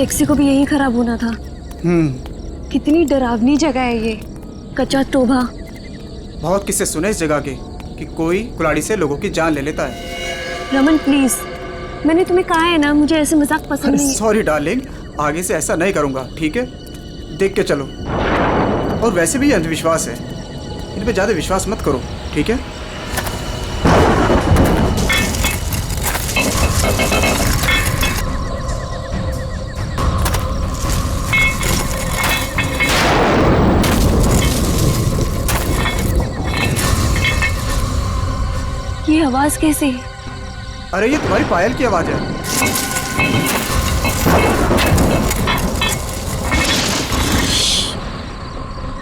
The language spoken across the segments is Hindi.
टैक्सी को भी यही खराब होना था। कितनी डरावनी जगह है ये, कच्चा टोभा। बहुत किस्से सुने इस जगह के कि कोई कुल्हाड़ी से लोगों की जान ले लेता है। रमन प्लीज, मैंने तुम्हें कहा है ना, मुझे ऐसे मजाक पसंद नहीं है। सॉरी डार्लिंग, आगे से ऐसा नहीं करूंगा, ठीक है? देख के चलो। और वैसे भी ये अंधविश्वास है, इन पे ज्यादा विश्वास मत करो, ठीक है? ये आवाज कैसे? अरे ये तुम्हारी पायल की आवाज है।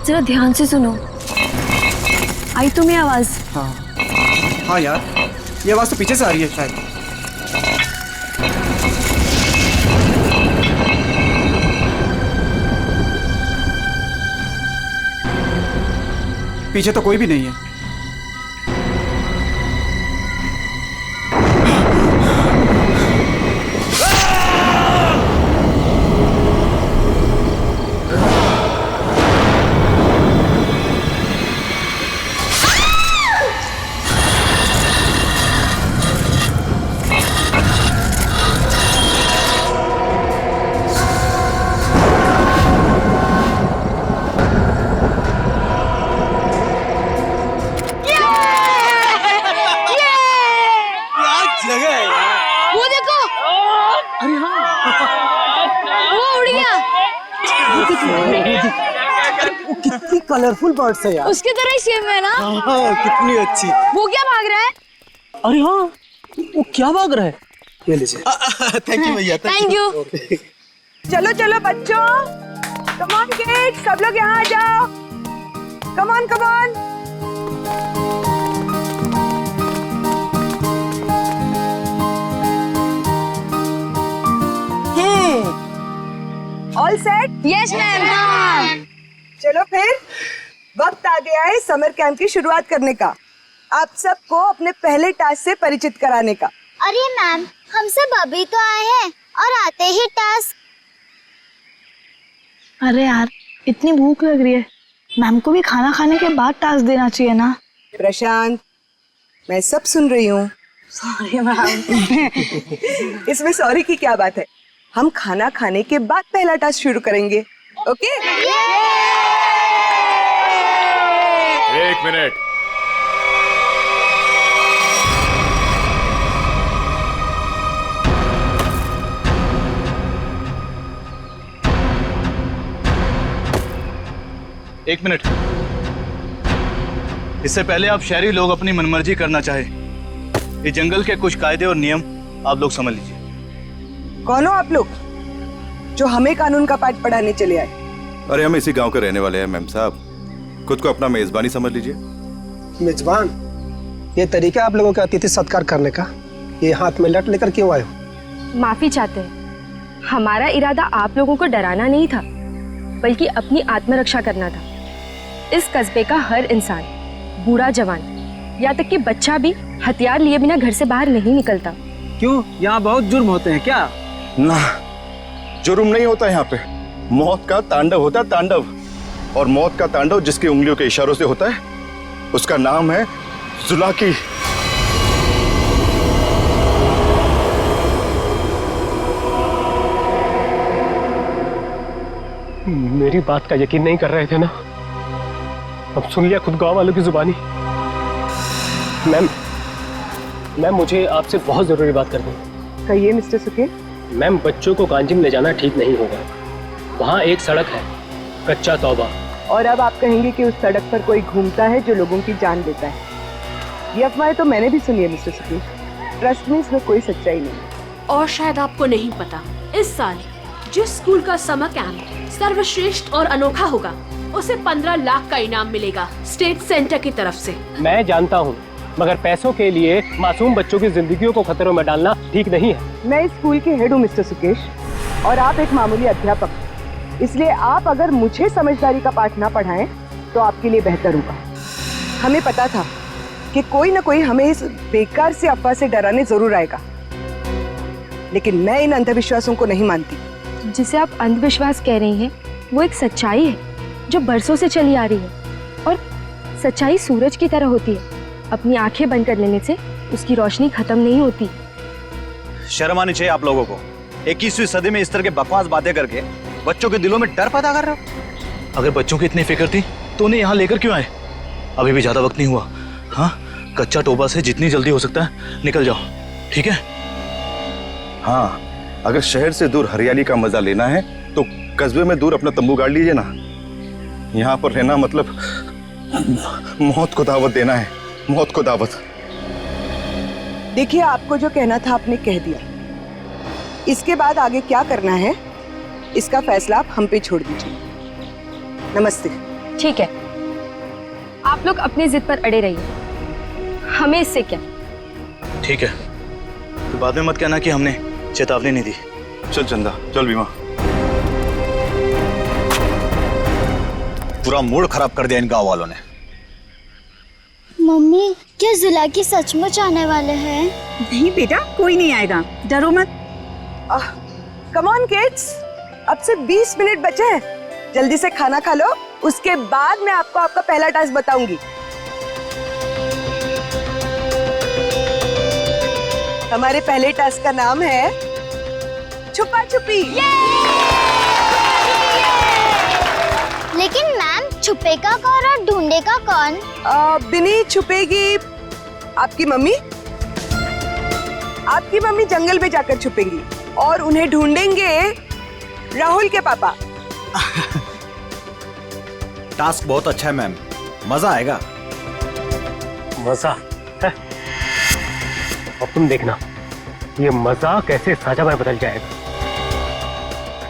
जरा ध्यान से सुनो, आई तुम्हें आवाज? हाँ यार, ये आवाज तो पीछे से आ रही है शायद। पीछे तो कोई भी नहीं है। वो देखो, अरे हाँ, वो उड़ गया। वो कितनी कलरफुल बर्ड्स है यार। उसकी तरह ही सेम है ना? हाँ, कितनी अच्छी। वो क्या भाग रहा है? अरे हाँ, वो क्या भाग रहा है? ये लीजिए। थैंक यू भैया। Thank you. चलो चलो बच्चों, कम ऑन किड्स, सब लोग यहाँ आ जाओ। Come on come on. All set? Yes ma'am. चलो फिर वक्त आ गया है समर कैंप की शुरुआत करने का। आप सबको अपने पहले टास्क से परिचित कराने का। अरे मैम, हम सब अभी तो आए हैं और आते ही टास्क। अरे यार, इतनी भूख लग रही है, मैम को भी खाना खाने के बाद टास्क देना चाहिए ना। प्रशांत, मैं सब सुन रही हूँ। Sorry ma'am. इसमें सॉरी की क्या बात है? हम खाना खाने के बाद पहला टास्क शुरू करेंगे, ओके? एक मिनट। एक मिनट। इससे पहले आप शहरी लोग अपनी मनमर्जी करना चाहे, ये जंगल के कुछ कायदे और नियम आप लोग समझ लीजिए। कौन हो आप लोग जो हमें कानून का पाठ पढ़ाने चले आए? अरे हम इसी गांव के रहने वाले हैं मैम साहब, खुद को अपना मेजबानी समझ लीजिए। मेजबान? ये तरीका आप लोगों का अतिथि सत्कार करने का, ये हाथ में लट लेकर क्यों आए हो? माफी चाहते हैं, हमारा इरादा आप लोगों को डराना नहीं था, बल्कि अपनी आत्मरक्षा करना था। इस कस्बे का हर इंसान, बूढ़ा जवान, या तक कि बच्चा भी हथियार लिए बिना घर से बाहर नहीं निकलता। क्यों, यहाँ बहुत जुर्म होते हैं क्या? ना, जुर्म नहीं होता यहाँ पे, मौत का तांडव होता है, तांडव। और मौत का तांडव जिसकी उंगलियों के इशारों से होता है, उसका नाम है जुलाकी। मेरी बात का यकीन नहीं कर रहे थे ना? अब सुन लिया खुद गांव वालों की जुबानी। मैम, मुझे आपसे बहुत जरूरी बात करनी है। कहिए मिस्टर सुके। मैम, बच्चों को कांजिम ले जाना ठीक नहीं होगा। वहाँ एक सड़क है, कच्चा तौबा। और अब आप कहेंगे कि उस सड़क पर कोई घूमता है जो लोगों की जान लेता है। ये अफवाहें तो मैंने भी सुनी है मिस्टर सुके। ट्रस्ट में इसमें कोई सच्चाई नहीं। और शायद आपको नहीं पता, इस साल जिस स्कूल का समर कैंप सर्वश्रेष्ठ और अनोखा होगा, उसे 15 लाख का इनाम मिलेगा स्टेट सेंटर की तरफ से। मैं जानता हूँ, मगर पैसों के लिए मासूम बच्चों की जिंदगियों को खतरों में डालना ठीक नहीं है। मैं इस स्कूल के हेड हूँ मिस्टर सुकेश, और आप एक मामूली अध्यापक, इसलिए आप अगर मुझे समझदारी का पाठ ना पढ़ाएं तो आपके लिए बेहतर होगा। हमें पता था कि कोई ना कोई हमें इस बेकार से अफवाह से डराने जरूर आएगा, लेकिन मैं इन अंधविश्वासों को नहीं मानती। जिसे आप अंधविश्वास कह रही हैं वो एक सच्चाई है जो बरसों से चली आ रही है। और सच्चाई सूरज की तरह होती है, अपनी आंखें बंद कर लेने से उसकी रोशनी खत्म नहीं होती। शर्म आनी चाहिए आप लोगों को। 21वीं सदी में इस तरह के बकवास बातें करके बच्चों के दिलों में डर पैदा कर रहे हो। अगर बच्चों की इतनी फिक्र थी तो उन्हें यहाँ लेकर क्यों आए? अभी भी ज्यादा वक्त नहीं हुआ। हाँ, कच्चा टोबा से जितनी जल्दी हो सकता है निकल जाओ, ठीक है? हाँ, अगर शहर से दूर हरियाली का मजा लेना है तो कस्बे में दूर अपना तंबू गाड़ लीजिए ना। यहाँ पर रहना मतलब मौत को दावत देना है, मौत को दावत। देखिए, आपको जो कहना था आपने कह दिया। इसके बाद आगे क्या करना है इसका फैसला आप हम पे छोड़ दीजिए। नमस्ते। ठीक है, आप लोग अपनी जिद पर अड़े रहिए, हमें इससे क्या। ठीक है, तो बाद में मत कहना कि हमने चेतावनी नहीं दी। चल चंदा, चल बीमा। पूरा मूड खराब कर दिया इन गांव वालों ने। मम्मी, क्या जुलाकी सचमुच आने वाले हैं? नहीं बेटा, कोई नहीं आएगा, डरो मत। कम ऑन किड्स, अब से 20 मिनट बचे हैं। जल्दी से खाना खा लो, उसके बाद मैं आपको आपका पहला टास्क बताऊंगी। हमारे पहले टास्क का नाम है छुपा छुपी। लेकिन मैम, छुपेगा कौन और ढूंढेगा कौन? बिनी छुपेगी आपकी मम्मी। आपकी मम्मी जंगल में जाकर छुपेंगी और उन्हें ढूंढेंगे राहुल के पापा। टास्क बहुत अच्छा है मैम, मजा आएगा। मजा है? अब तुम देखना ये मजा कैसे सजा में बदल जाएगा।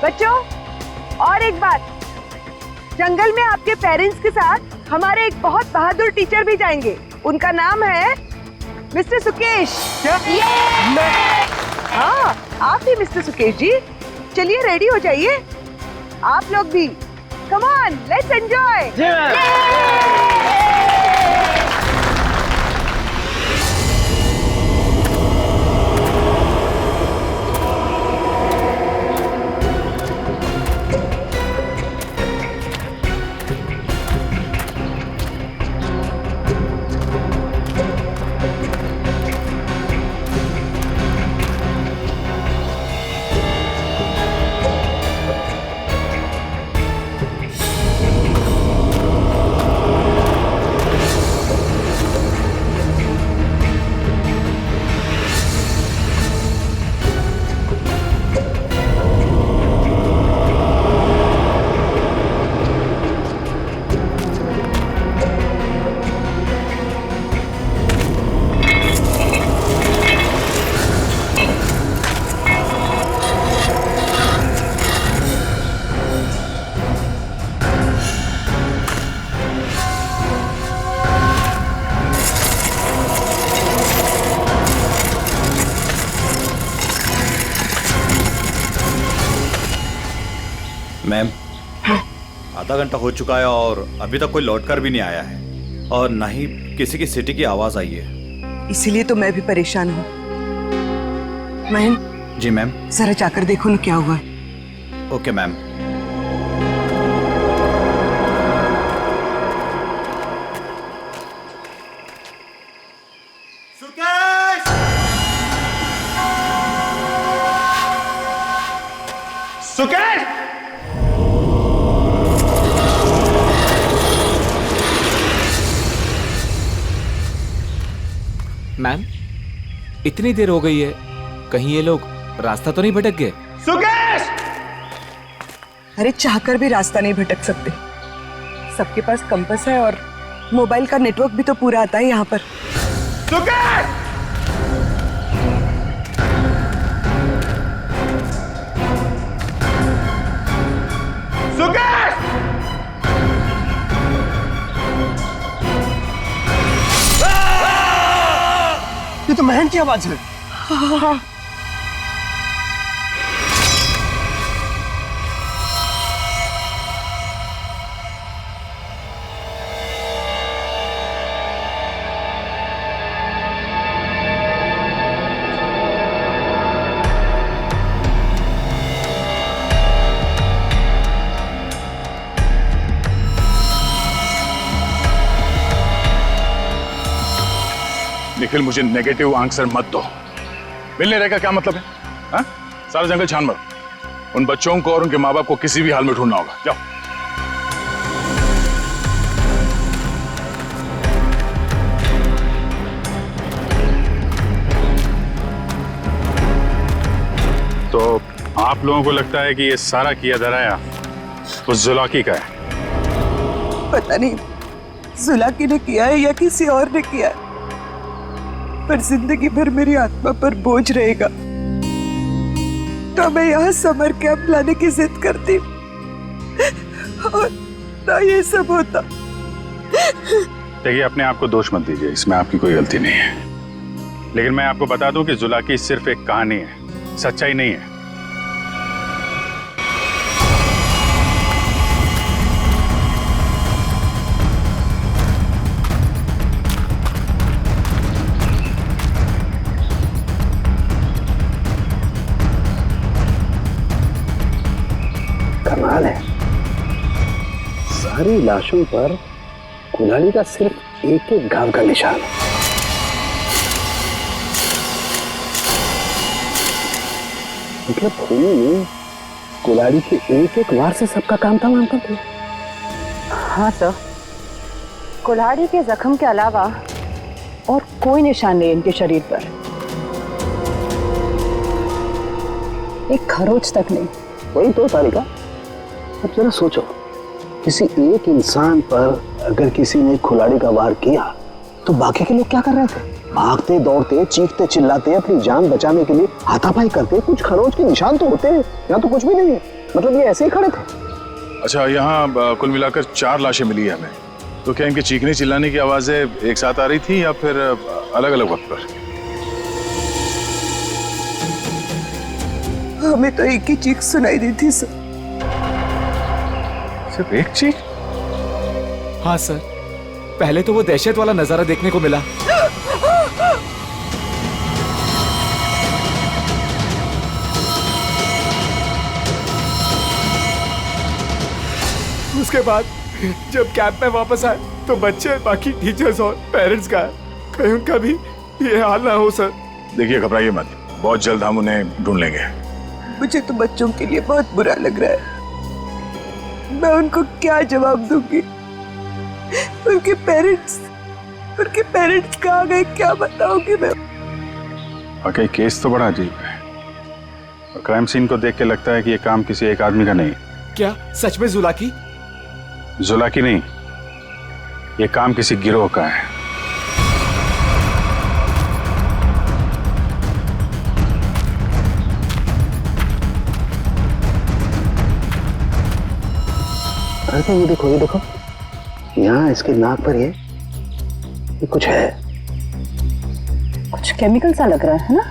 बच्चों, और एक बात, जंगल में आपके पेरेंट्स के साथ हमारे एक बहुत बहादुर टीचर भी जाएंगे। उनका नाम है मिस्टर सुकेश। हाँ, आप ही मिस्टर सुकेश जी। चलिए रेडी हो जाइए, आप लोग भी। Come on, let's enjoy. Ma'am, आधा घंटा हो चुका है और अभी तक कोई लौट कर भी नहीं आया है और ना ही किसी की सीटी की आवाज आई है। इसीलिए तो मैं भी परेशान हूँ। महन। जी मैम। जरा जाकर देखो ना क्या हुआ है। Okay ma'am. सुकेश! मैम, इतनी देर हो गई है, कहीं ये लोग रास्ता तो नहीं भटक गए? सुकेश! अरे चाहकर भी रास्ता नहीं भटक सकते। सबके पास कंपास है और मोबाइल का नेटवर्क भी तो पूरा आता है यहाँ पर। सुकेश! सुकेश! ये तो महन की आवाज है। हाँ। निखिल, मुझे नेगेटिव आंसर मत दो। मिलने रहने का क्या मतलब है? हाँ? सारा जंगल छान मारो। उन बच्चों को और उनके माँ बाप को किसी भी हाल में ढूंढना होगा। जाओ। तो आप लोगों को लगता है कि ये सारा किया धराया उस जुलाकी का है? पता नहीं जुलाकी ने किया है या किसी और ने किया है, पर जिंदगी भर मेरी आत्मा पर बोझ रहेगा। तो मैं यहाँ समर कैंप लाने की जिद करती और ना ये सब होता। देखिए, अपने आप को दोष मत दीजिए, इसमें आपकी कोई गलती नहीं है। लेकिन मैं आपको बता दूं कि जुलाकी सिर्फ एक कहानी है, सच्चाई नहीं है। कमाल है, सारी लाशों पर कुल्हाड़ी का सिर्फ एक एक घाव का निशान है। मतलब खूनी ने कुल्हाड़ी के एक एक वार से सबका काम तमाम कर दिया। हाँ सर, कुल्हाड़ी के जख्म के अलावा और कोई निशान नहीं इनके शरीर पर, एक खरोच तक नहीं। वही तो तारिका, अब जरा सोचो, किसी एक इंसान पर अगर किसी ने कुल्हाड़ी का वार किया तो बाकी के लोग क्या कर रहे थे? भागते दौड़ते, चीखते चिल्लाते, अपनी जान बचाने के लिए हाथापाई करते। कुछ खरोच के निशान तो होते हैं, यहाँ तो कुछ भी नहीं है। मतलब ये ऐसे ही खड़े थे। अच्छा, यहाँ कुल मिलाकर 4 लाशें मिली है हमें। तो क्या इनके चीखने चिल्लाने की आवाजें एक साथ आ रही थी या फिर अलग अलग वक्त पर? हमें तो एक ही चीख सुनाई दी थी सर। सिर्फ एक चीख? हाँ सर, पहले तो वो दहशत वाला नजारा देखने को मिला। उसके बाद जब कैंप में वापस आए तो बच्चे, बाकी टीचर्स और पेरेंट्स गायब। कहीं उनका भी ये हाल ना हो सर। देखिए, घबराइए मत, बहुत जल्द हम उन्हें ढूंढ लेंगे। मुझे तो बच्चों के लिए बहुत बुरा लग रहा है। मैं उनको क्या जवाब दूंगी? उनके पेरेंट्स कहाँ गए, क्या बताऊंगी मैं? वाकई केस तो बड़ा अजीब है और क्राइम सीन को देख के लगता है कि ये काम किसी एक आदमी का नहीं। क्या सच में जुलाकी? जुलाकी नहीं, ये काम किसी गिरोह का है। अरे ये देखो, ये देखो, यहाँ इसके नाक पर ये कुछ है, कुछ केमिकल सा लग रहा है ना?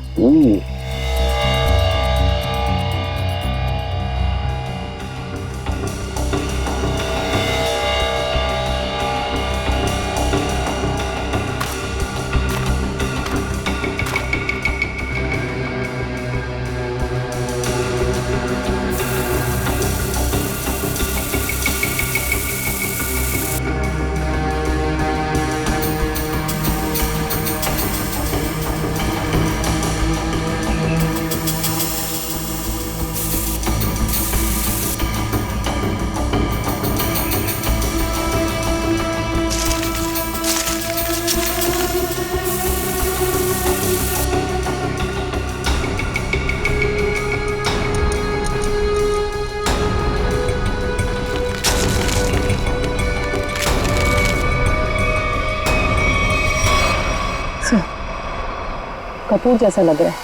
कपूर जैसा लग रहा है।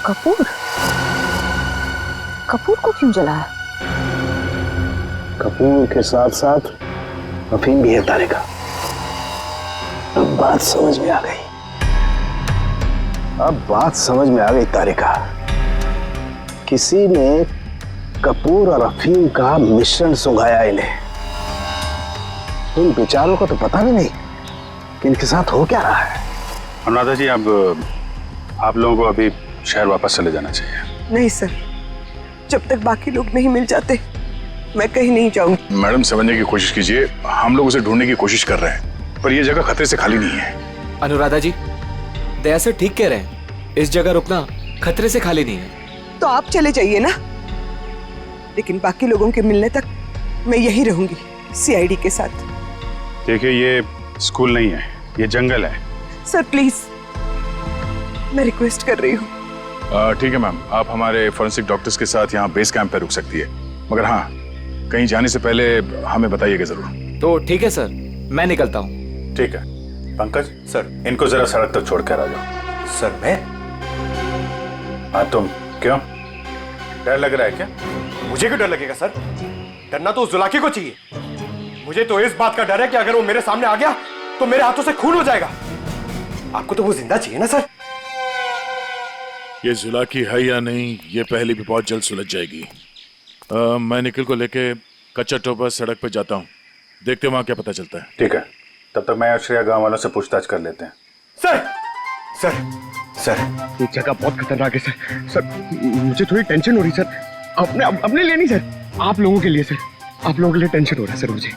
कपूर? कपूर को क्यों जलाया? कपूर के साथ साथ अफीम भी है तारिका। अब बात समझ में आ गई। तारिका, किसी ने कपूर और अफीम का मिश्रण सुंघाया इन्हें। इन बेचारों को तो पता भी नहीं कि इनके साथ हो क्या रहा है। अनुराधा जी, अब आप लोगों को अभी शहर वापस चले जाना चाहिए। नहीं सर, जब तक बाकी लोग नहीं मिल जाते मैं कहीं नहीं जाऊंगी। मैडम समझने की कोशिश कीजिए, हम लोग उसे ढूंढने की कोशिश कर रहे हैं, पर यह जगह खतरे से खाली नहीं है। अनुराधा जी, दया से ठीक कह रहे हैं, इस जगह रुकना खतरे से खाली नहीं है। तो आप चले जाइए ना, लेकिन बाकी लोगों के मिलने तक मैं यहीं रहूंगी सीआईडी के साथ। देखिए, ये स्कूल नहीं है, ये जंगल है। सर प्लीज, मैं रिक्वेस्ट कर रही हूँ। ठीक है मैम, आप हमारे फॉरेंसिक डॉक्टर्स के साथ यहाँ बेस कैंप पे रुक सकती है, मगर हाँ, कहीं जाने से पहले हमें बताइएगा जरूर। तो ठीक है सर, मैं निकलता हूँ। ठीक है। पंकज सर, इनको जरा सड़क तक छोड़ कर आ जाओ। सर मैं? हाँ तुम, क्यों? डर लग रहा है क्या? मुझे क्यों डर लगेगा सर? डरना तो उस जुलाकी को चाहिए। मुझे तो इस बात का डर है कि अगर वो मेरे सामने आ गया तो मेरे हाथों से खून हो जाएगा। आपको तो वो जिंदा चाहिए ना सर? ये जुलाकी है या नहीं, ये पहले भी बहुत जल्द सुलझ जाएगी। मैं निखिल को लेके कच्चा टोपा सड़क पे जाता हूँ, देखते वहाँ क्या पता चलता है। ठीक है, तब तक मैं और श्रेया गाँव वालों से पूछताछ कर लेते हैं। सर सर सर, ये जगह बहुत खतरनाक है सर। सर मुझे थोड़ी टेंशन हो रही सर, अपने लिए नहीं सर, आप लोगों के लिए सर। आप लोगों के लिए टेंशन हो रहा है सर मुझे।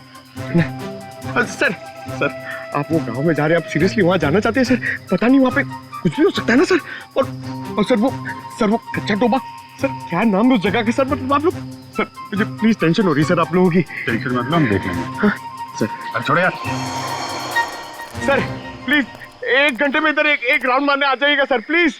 सर सर, आप वो गांव में जा रहे हैं, आप सीरियसली वहां जाना चाहते हैं सर? पता नहीं वहां पे कुछ भी हो सकता है ना सर। और सर वो कच्चा टोबा, सर क्या नाम है उस जगह के सर? मतलब आप लोग सर, मुझे प्लीज टेंशन हो रही है सर आप लोगों की। टेंशन मतलब हम देख लेंगे। हाँ, सर अब छोड़ो यार। सर प्लीज 1 घंटे में इधर एक राउंड मारने आ जाइएगा सर प्लीज।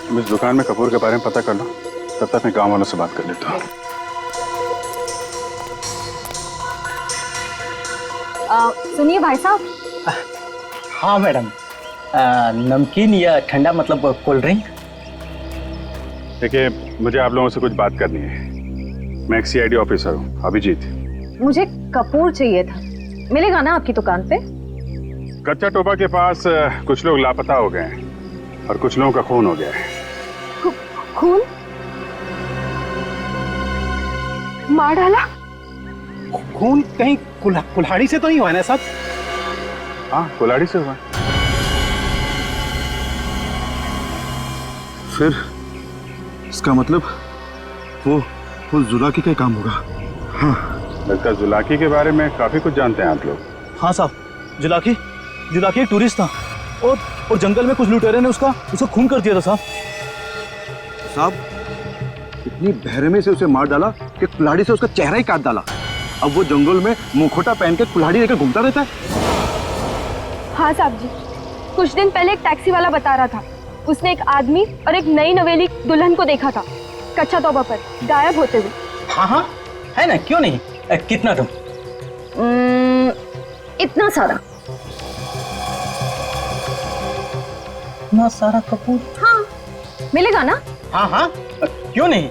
तुम इस दुकान में कपूर के बारे में पता कर लो, तब तक मैं गांव वालों से बात कर लेता हूँ। सुनिए भाई साहब। हाँ मैडम, नमकीन या ठंडा मतलब कोल्ड ड्रिंक? देखिए, मुझे आप लोगों से कुछ बात करनी है। मैं एक सीआईडी ऑफिसर हूँ, अभिजीत। मुझे कपूर चाहिए था, मिलेगा ना आपकी दुकान पे? कच्चा टोबा के पास कुछ लोग लापता हो गए हैं और कुछ लोगों का खून हो गया है। खून? मार डाला? खून कहीं कुल्हाड़ी से तो नहीं हुआ ना साहब? हाँ, कुल्हाड़ी से हुआ। फिर इसका मतलब वो जुलाकी का काम होगा। हाँ, लगता है जुलाकी के बारे में काफी कुछ जानते हैं आप लोग। हाँ साहब, जुलाकी एक टूरिस्ट था और जंगल में कुछ लुटेरे ने उसका खून कर दिया था साहब। इतनी बहरमे से उसे मार डाला कि कुल्हाड़ी से उसका चेहरा ही काट डाला। अब वो जंगल में मुखौटा पहन के कुल्हाड़ी लेकर घूमता रहता है। हाँ साहब जी, कुछ दिन पहले एक टैक्सी वाला बता रहा था, उसने एक आदमी और एक नई नवेली दुल्हन को देखा था कच्चा तोबा पर गायब होते हुए। हाँ, है ना, क्यों नहीं? कितना तुम? इतना सारा। इतना सारा कपूर? हाँ, मिलेगा ना? हाँ, क्यों नहीं?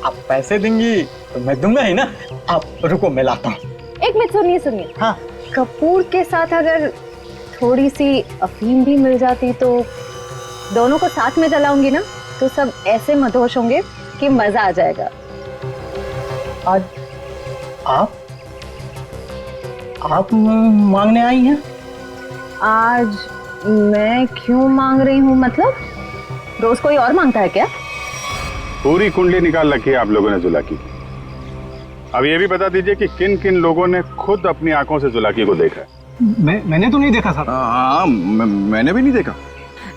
आप पैसे देंगी तो मैं दूंगा ही ना। आप रुको, मैं लाता हूँ। एक मिनट, सुनिए। हाँ, कपूर के साथ अगर थोड़ी सी अफीम भी मिल जाती तो दोनों को साथ में जलाऊंगी ना, तो सब ऐसे मदहोश होंगे कि मजा आ जाएगा। आज आप मांगने आई हैं? आज मैं क्यों मांग रही हूँ? मतलब रोज कोई और मांगता है क्या? पूरी कुंडली निकाल रखी है आप लोगों ने जुलाकी की। अब ये भी बता दीजिए कि किन किन लोगों ने खुद अपनी आंखों से जुलाकी को देखा है? मैंने तो नहीं देखा साहब। हाँ, मैंने भी नहीं देखा।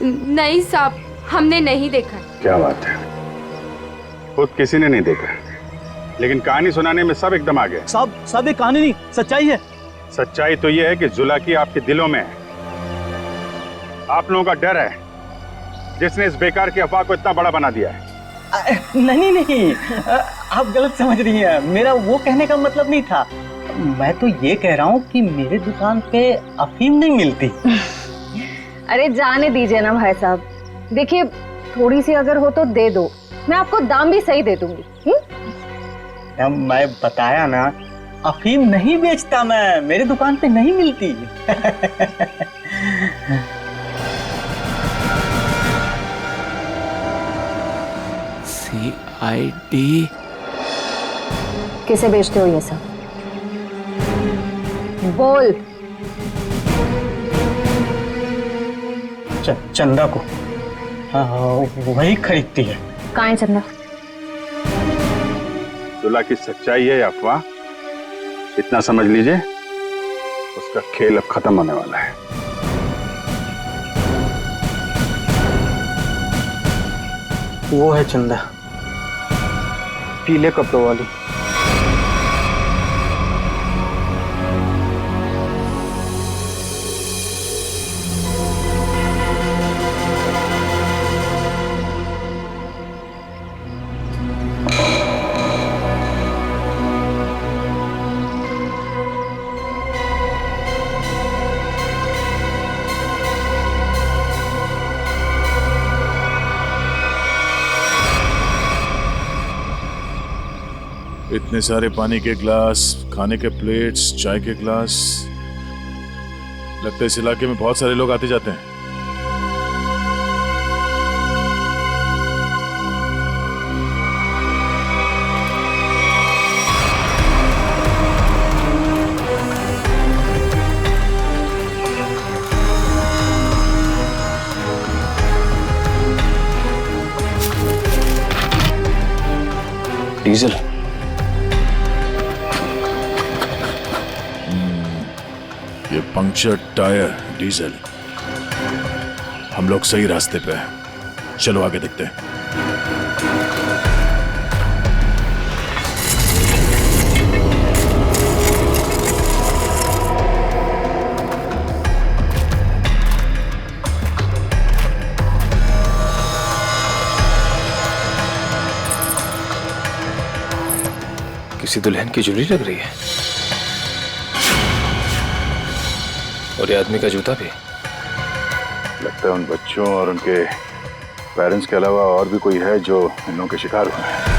नहीं साहब, हमने नहीं देखा। क्या बात है, खुद किसी ने नहीं देखा, लेकिन कहानी सुनाने में सब एकदम आ गए। साहब ये कहानी नहीं, सच्चाई है। सच्चाई तो ये है कि जुलाकी आपके दिलों में है। आप लोगों का डर है जिसने इस बेकार की अफवाह को इतना बड़ा बना दिया है। नहीं, आप गलत समझ रही हैं। मेरा वो कहने का मतलब नहीं था। मैं तो ये कह रहा हूँ कि मेरे दुकान पे अफीम नहीं मिलती। अरे जाने दीजिए ना भाई साहब, देखिए थोड़ी सी अगर हो तो दे दो, मैं आपको दाम भी सही दे दूंगी। मैं बताया ना, अफीम नहीं बेचता मैं, मेरी दुकान पे नहीं मिलती। CID किसे बेचते हो ये सब? बोल। चंदा को। हाँ, वही खरीदती है। कहाँ है चंदा? सुलह की सच्चाई है अफवाह, इतना समझ लीजिए, उसका खेल अब खत्म होने वाला है। वो है चंदा, पीले कपड़ों वाली। इतने सारे पानी के ग्लास, खाने के प्लेट्स, चाय के ग्लास, लगता है इस इलाके में बहुत सारे लोग आते जाते हैं। डीजल। ये पंक्चर टायर, डीजल। हम लोग सही रास्ते पे हैं, चलो आगे देखते हैं। किसी दुल्हन की ज्वेलरी लग रही है, और ये आदमी का जूता भी। लगता है उन बच्चों और उनके पेरेंट्स के अलावा और भी कोई है जो इन लोगों के शिकार हुए हैं।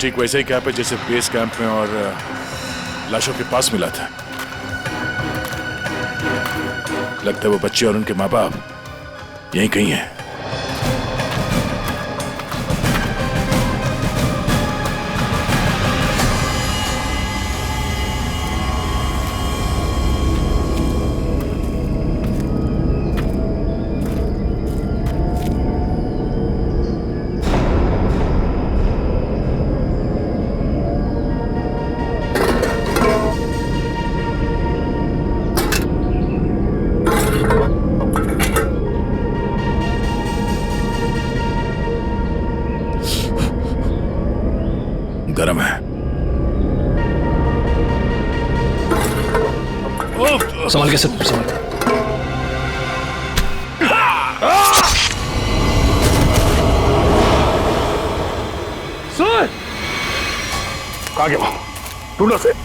ठीक वैसे ही कैंप है जैसे बेस कैंप में और लाशों के पास मिला था। लगता है वो बच्चे और उनके माँ बाप यहीं कहीं हैं। गरम है। संभाल के सब संभाल। सर कहाँ गया? ढूंढो से।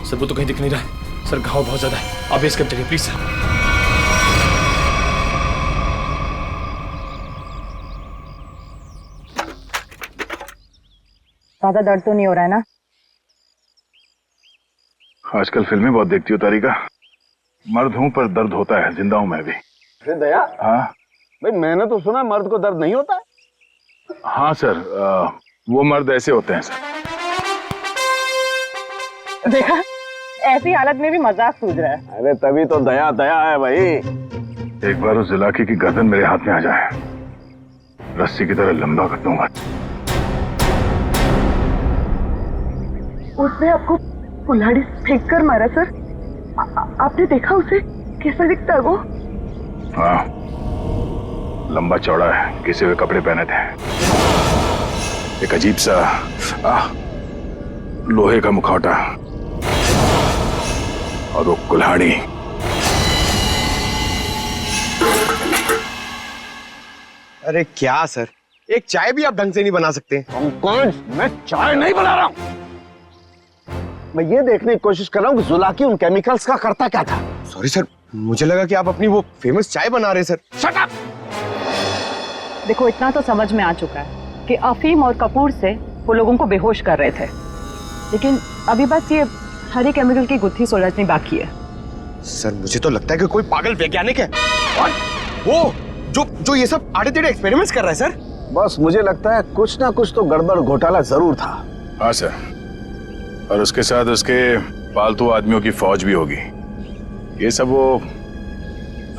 सर वो तो कहीं दिख नहीं रहा है सर, घाव बहुत ज्यादा है, आप बेस कैंप चलिए प्लीज सर। ज्यादा दर्द तो नहीं हो रहा है ना? आजकल फिल्में बहुत देखती हो तारिका। मर्द हूं पर दर्द होता है, जिंदा हूं मैं भी। दया, हाँ भाई मैंने तो सुना मर्द को दर्द नहीं होता है। हाँ सर, वो मर्द ऐसे होते हैं सर। देखा, ऐसी हालत में भी मजाक सूझ रहा है। अरे तभी तो दया दया है भाई। एक बार उस जुलाकी की गर्दन मेरे हाथ में आ जाए, रस्सी की तरह लंबा कर दूंगा। उसने आपको कुल्हाड़ी फेंक कर मारा सर? आपने देखा उसे? कैसा दिखता है वो? हाँ, लंबा चौड़ा है, घिसे हुए कपड़े पहने थे, एक अजीब सा लोहे का मुखौटा और वो कुल्हाड़ी। अरे क्या सर, एक चाय भी आप ढंग से नहीं बना सकते? पंकज, मैं चाय नहीं बना रहा हूं। मैं ये देखने की कोशिश कर रहा हूं कि जुलाकी उन केमिकल्स का करता क्या था। सॉरी सर, मुझे लगा कि आप अपनी वो फेमस चाय बना रहे हैं सर। Shut up! देखो, इतना तो समझ में आ चुका है कि अफीम और कपूर से वो लोगों को बेहोश कर रहे थे, लेकिन अभी बस ये हरी केमिकल की गुत्थी सुलझनी बाकी है। सर मुझे तो लगता है कि कोई पागल वैज्ञानिक है और वो जो ये सब आड़े टेढ़े एक्सपेरिमेंट्स कर रहा है सर। बस मुझे लगता है कुछ ना कुछ तो गड़बड़ घोटाला जरूर था। हाँ सर, और उसके साथ उसके पालतू आदमियों की फौज भी होगी। ये सब वो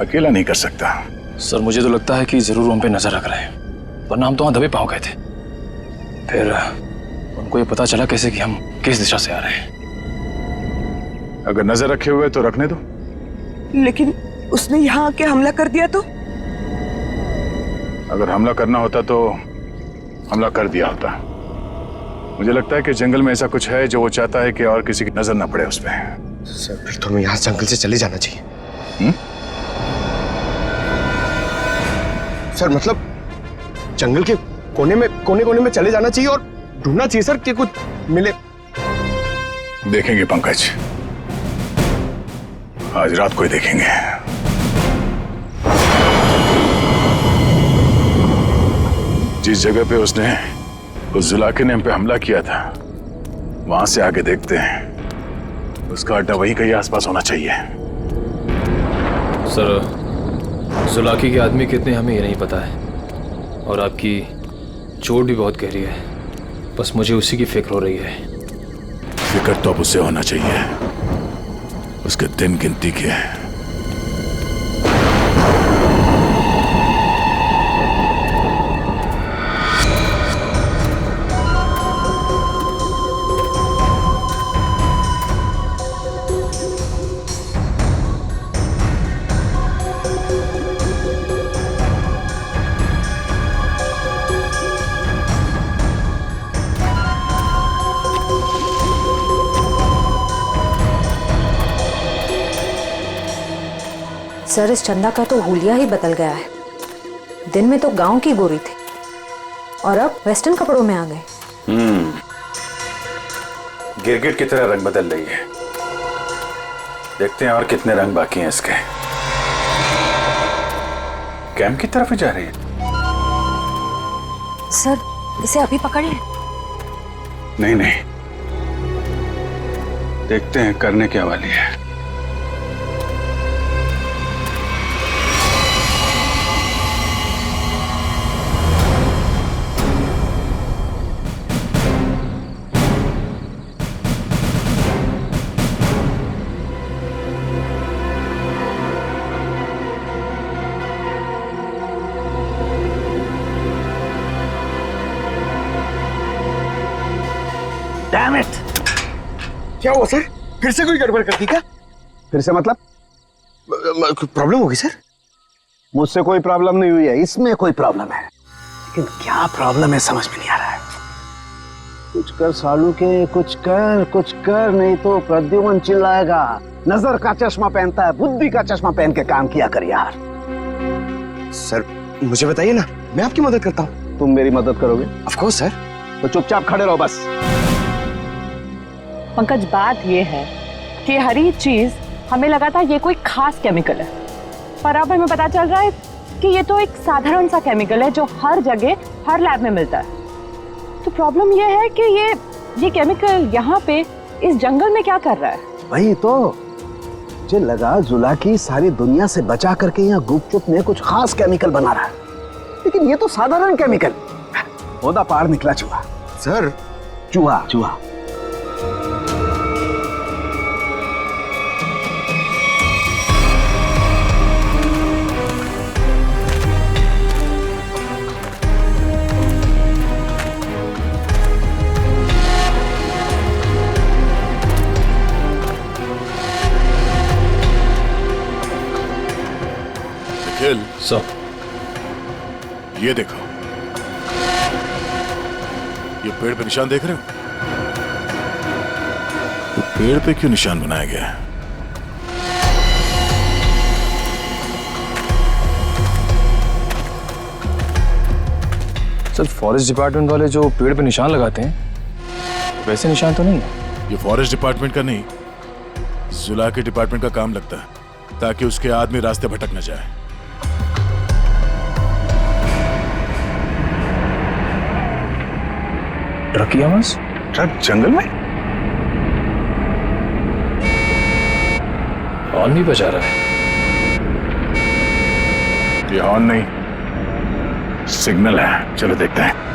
अकेला नहीं कर सकता। सर मुझे तो लगता है कि जरूर उन पे नजर रख रहे हैं, वरना हम तो वहां दबे पांव गए थे। फिर उनको ये पता चला कैसे कि हम किस दिशा से आ रहे हैं। अगर नजर रखे हुए तो रखने दो। लेकिन उसने यहाँ आके हमला कर दिया तो? अगर हमला करना होता तो हमला कर दिया होता। मुझे लगता है कि जंगल में ऐसा कुछ है जो वो चाहता है कि और किसी की नजर ना पड़े उस पर। सर फिर तो हमें यहाँ जंगल से चले जाना चाहिए। सर मतलब जंगल के कोने में चले जाना चाहिए और ढूंढना चाहिए सर कि कुछ मिले। देखेंगे पंकज, आज रात को ही देखेंगे। जिस जगह पे उसने उस जुलाके ने हम पे हमला किया था, वहां से आगे देखते हैं। उसका अड्डा वहीं कहीं आसपास होना चाहिए। सर जुलाकी के आदमी कितने हमें ये नहीं पता है, और आपकी चोट भी बहुत गहरी है। बस मुझे उसी की फिक्र हो रही है। फिक्र तो अब उससे होना चाहिए, उसके दिन गिनती के। सर इस चंदा का तो हुलिया ही बदल गया है। दिन में तो गांव की गोरी थी और अब वेस्टर्न कपड़ों में आ गए। गिरगिट की तरह रंग बदल रही है। देखते हैं और कितने रंग बाकी हैं इसके। कैंप की तरफ ही जा रही है। सर इसे अभी पकड़े? नहीं, देखते हैं करने क्या वाली है। Damn it! क्या हुआ सर? फिर से कोई गड़बड़ कर दी क्या? फिर से मतलब? प्रॉब्लम होगी सर? मुझसे कोई प्रॉब्लम नहीं हुई है, इसमें कोई प्रॉब्लम है। लेकिन क्या प्रॉब्लम है समझ में नहीं आ रहा है। कुछ कर सालू के, कुछ कर, नहीं तो प्रद्युमन चिल्लाएगा। नजर का चश्मा पहनता है, बुद्धि का चश्मा पहन के काम किया कर यार। सर मुझे बताइए ना, मैं आपकी मदद करता हूँ। तुम मेरी मदद करोगे? Of course sir. तो चुपचाप खड़े रहो बस। पंकज, बात ये है कि हर एक चीज हमें लगा था ये कोई खास केमिकल है, पर अब हमें पता चल रहा है कि ये तो एक साधारण सा केमिकल है जो हर जगह हर लैब में मिलता है। तो प्रॉब्लम ये है कि ये केमिकल यहाँ पे इस जंगल में क्या कर रहा है? वही तो मुझे लगा, जुलाकी सारी दुनिया से बचा करके यहाँ गुपचुप में कुछ खास केमिकल बना रहा है, लेकिन ये तो साधारण केमिकल। ओदा पार निकला चूहा। सर चूहा सो ये देखो, ये पेड़ पे निशान देख रहे हो? तो पेड़ पे क्यों निशान बनाया गया है? सर फॉरेस्ट डिपार्टमेंट वाले जो पेड़ पे निशान लगाते हैं वैसे निशान तो नहीं है। ये फॉरेस्ट डिपार्टमेंट का नहीं, जुला के डिपार्टमेंट का काम लगता है, ताकि उसके आदमी रास्ते भटक न जाए। ट्रक की आवाज? ट्रक जंगल में? हॉर्न भी बजा रहा है। ये हॉर्न नहीं, सिग्नल है। चलो देखते हैं।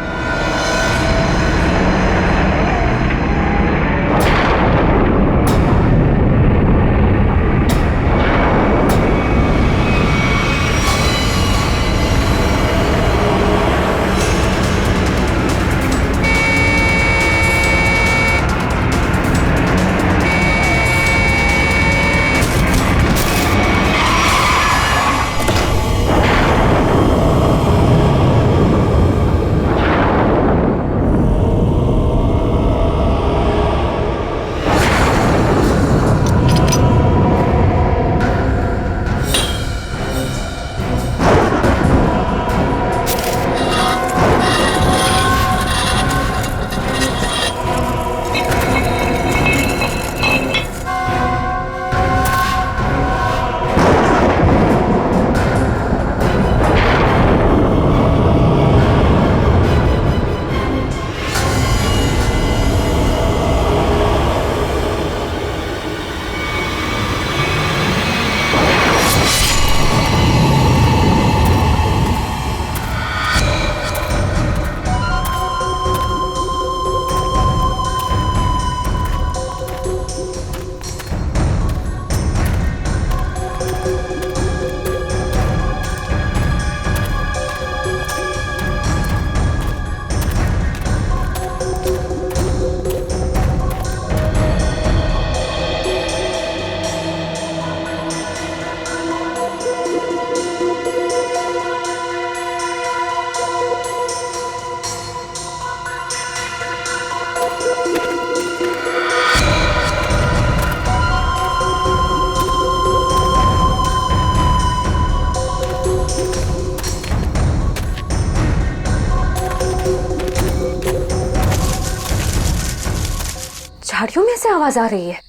झाड़ियों में से आवाज आ रही है।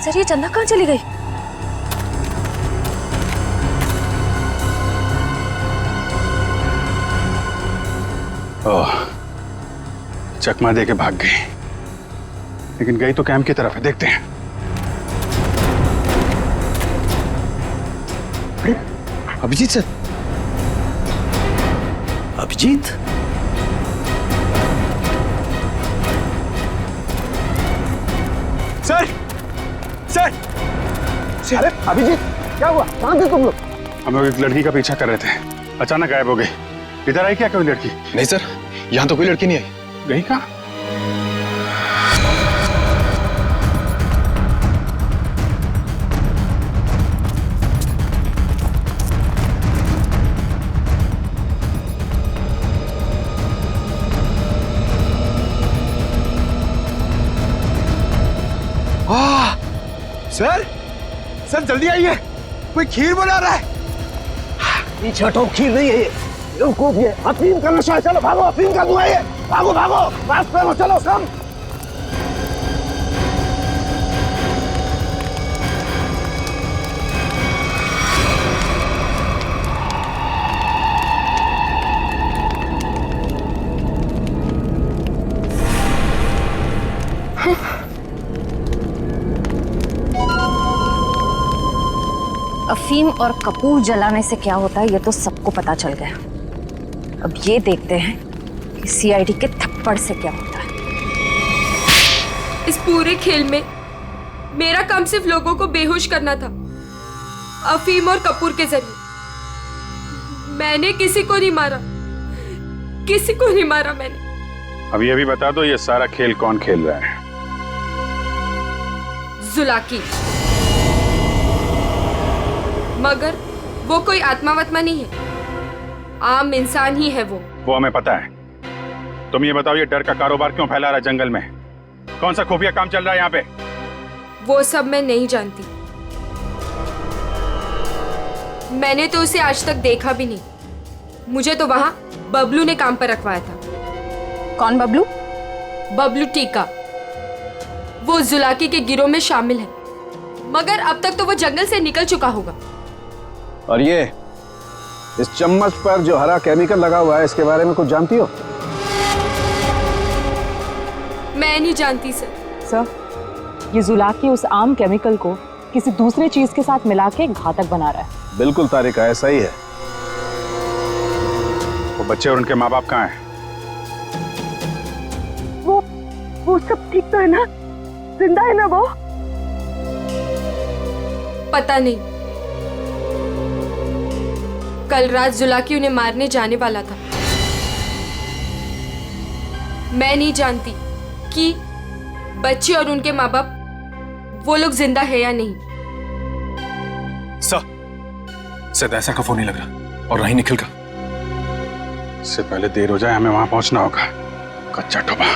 सर ये चंदा कहाँ चली गई? ओह, चकमा दे के भाग गई, लेकिन गई तो कैंप की तरफ है। देखते हैं। अरे Abhijeet sir, Abhijeet, sir sir अरे अभिजीत, क्या हुआ? कहाँ थे तुम लोग? हम लोग एक लड़की का पीछा कर रहे थे, अचानक गायब हो गई। इधर आई क्या कोई लड़की? नहीं सर, यहाँ तो कोई लड़की नहीं आई। गई कहाँ? सर सर जल्दी आइए, कोई खीर बना रहा है। पीछे हटो, खीर नहीं है ये, बेवकूफ, ये अफीम का नशा है। चलो भागो, अफीम का धुआं है। भागो भागो, रास्ते में चलो सब। अफीम और कपूर जलाने से क्या होता है ये तो सबको पता चल गया। अब ये देखते हैं कि सीआईडी के थप्पड़ से क्या होता है। इस पूरे खेल में मेरा काम सिर्फ लोगों को बेहोश करना था, अफीम और कपूर के जरिए। मैंने किसी को नहीं मारा, किसी को नहीं मारा मैंने। अब ये भी बता दो, ये सारा खेल कौन खेल रहा है? जुलाकी। मगर वो कोई आत्मा वत्मा नहीं है, आम इंसान ही है वो हमें पता है। तुम ये बताओ, ये डर का कारोबार क्यों फैला रहा है जंगल में? कौन सा खुफिया काम चल रहा है यहाँ पे? वो सब मैं नहीं जानती। मैंने तो उसे आज तक देखा भी नहीं। मुझे तो वहां बबलू ने काम पर रखवाया था। कौन बबलू? बबलू टीका। वो जुलाकी के गिरोह में शामिल है, मगर अब तक तो वो जंगल से निकल चुका होगा। और ये इस चम्मच पर जो हरा केमिकल लगा हुआ है, इसके बारे में कुछ जानती हो? मैं नहीं जानती सर। सर, ये जुलाकी उस आम केमिकल को किसी दूसरे चीज के साथ मिला के घातक बना रहा है। बिल्कुल तारिका, ऐसा ही है। वो बच्चे और उनके माँ बाप कहाँ हैं? वो सब ठीक तो है ना? जिंदा है ना वो? पता नहीं। कल रात जुलाकी उन्हें मारने जाने वाला था। मैं नहीं जानती कि बच्चे और उनके माँ बाप वो लोग जिंदा है या नहीं। सर, ऐसा का फोन नहीं लग रहा, और नहीं निखिल का। इससे पहले देर हो जाए, हमें वहां पहुंचना होगा। कच्चा टोपा।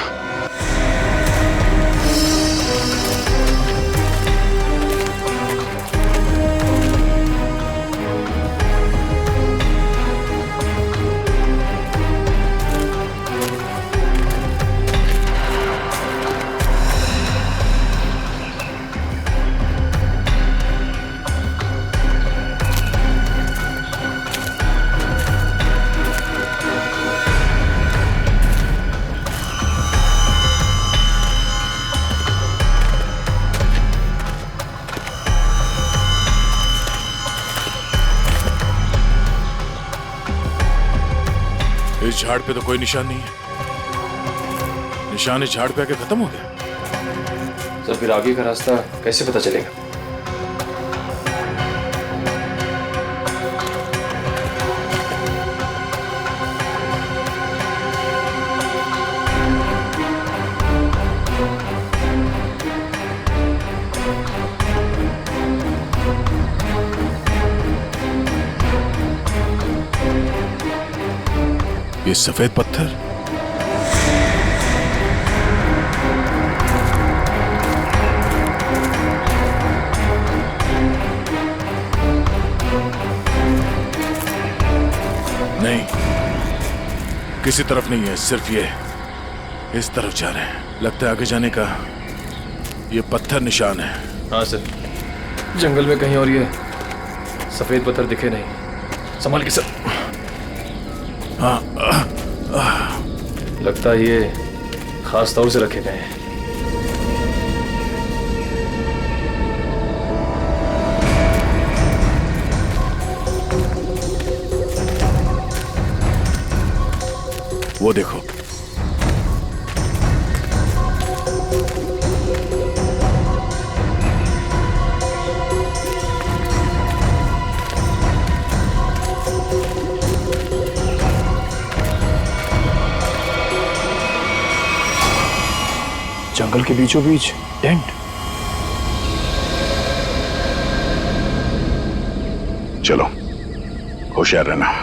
इस झाड़ पे तो कोई निशान नहीं है। निशान इस झाड़ पे आके खत्म हो गया। सर, फिर आगे का रास्ता कैसे पता चलेगा? ये सफेद पत्थर, नहीं, किसी तरफ नहीं है, सिर्फ ये इस तरफ जा रहे हैं। लगता है आगे जाने का ये पत्थर निशान है। हाँ सर, जंगल में कहीं और ये सफेद पत्थर दिखे नहीं। संभाल के सर। हाँ, लगता है ये खास तौर से रखे गए हैं। वो देखो, जंगल के बीचों बीच टेंट। चलो, होशियार रहना।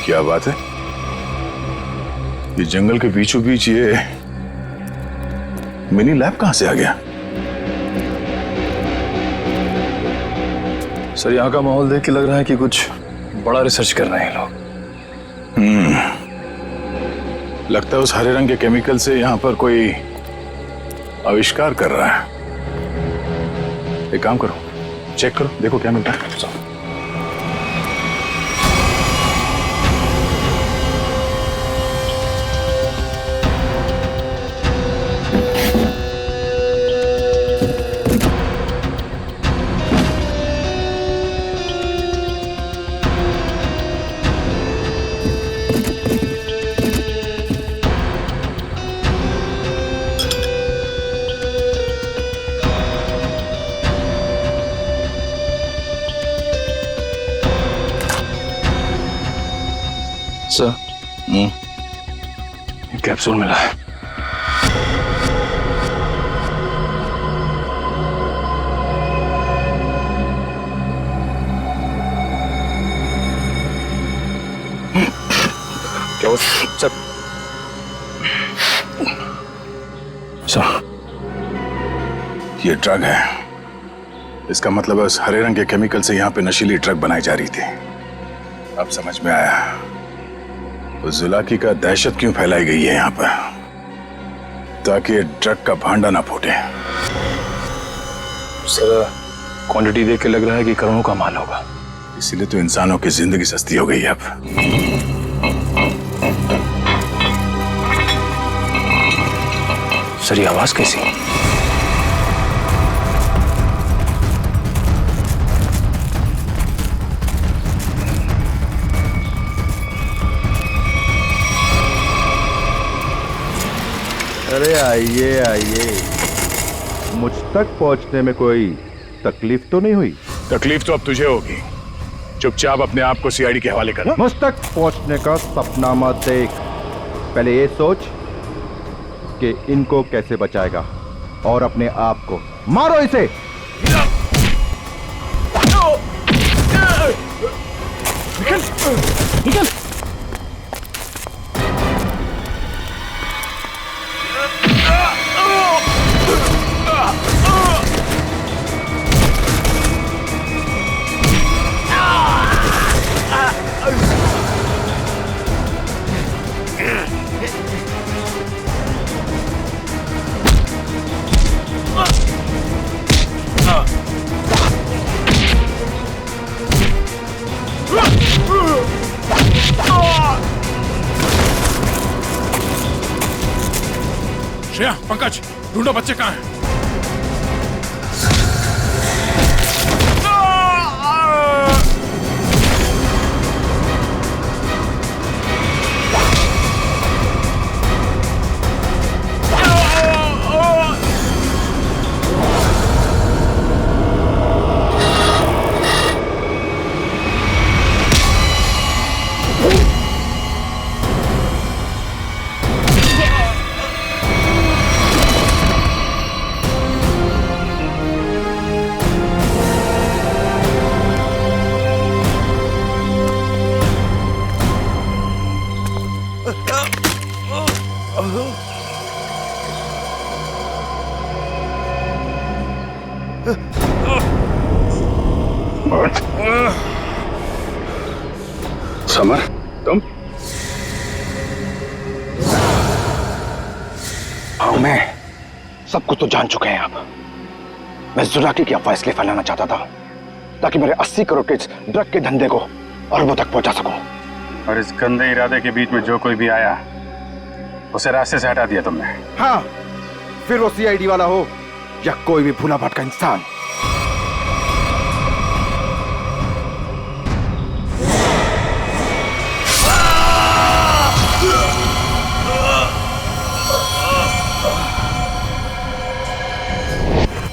क्या बात है, ये जंगल के बीचों बीच ये मिनी लैब कहां से आ गया? सर, यहाँ का माहौल देख के लग रहा है कि कुछ बड़ा रिसर्च कर रहे हैं लोग। लगता है उस हरे रंग के केमिकल से यहाँ पर कोई आविष्कार कर रहा है। एक काम करो, चेक करो, देखो क्या मिलता है। सर कैप्सूल मिला है। क्या हो सर? सर ये ड्रग है। इसका मतलब है उस हरे रंग के केमिकल से यहाँ पे नशीली ड्रग बनाई जा रही थी। अब समझ में आया उस जुलाकी का दहशत क्यों फैलाई गई है यहाँ पर, ताकि ड्रग का भांडा ना फूटे। सर क्वांटिटी देख के लग रहा है कि करोड़ों का माल होगा, इसीलिए तो इंसानों की जिंदगी सस्ती हो गई है अब। सर ये आवाज कैसी? अरे आइए आइए, मुझ तक पहुंचने में कोई तकलीफ तो नहीं हुई? तकलीफ तो अब तुझे होगी। चुपचाप अपने आप को सीआईडी के हवाले कर। मुझ तक पहुंचने का सपना मत देख, पहले ये सोच कि इनको कैसे बचाएगा और अपने आप को। मारो इसे। निकल निकल। श्रेया, पंकज, ढूंढो बच्चे कहाँ हैं? समर, तुम? हाँ मैं। सब कुछ तो जान चुके हैं आप। मैं जुलाकी की अफवाह इसलिए फैलाना चाहता था ताकि मेरे 80 करोड़ के ड्रग के धंधे को अरबों तक पहुंचा सकूं। और इस गंदे इरादे के बीच में जो कोई भी आया उसे रास्ते से हटा दिया तुमने। हाँ, फिर वो सीआईडी वाला हो या कोई भी भूला भटका इंसान।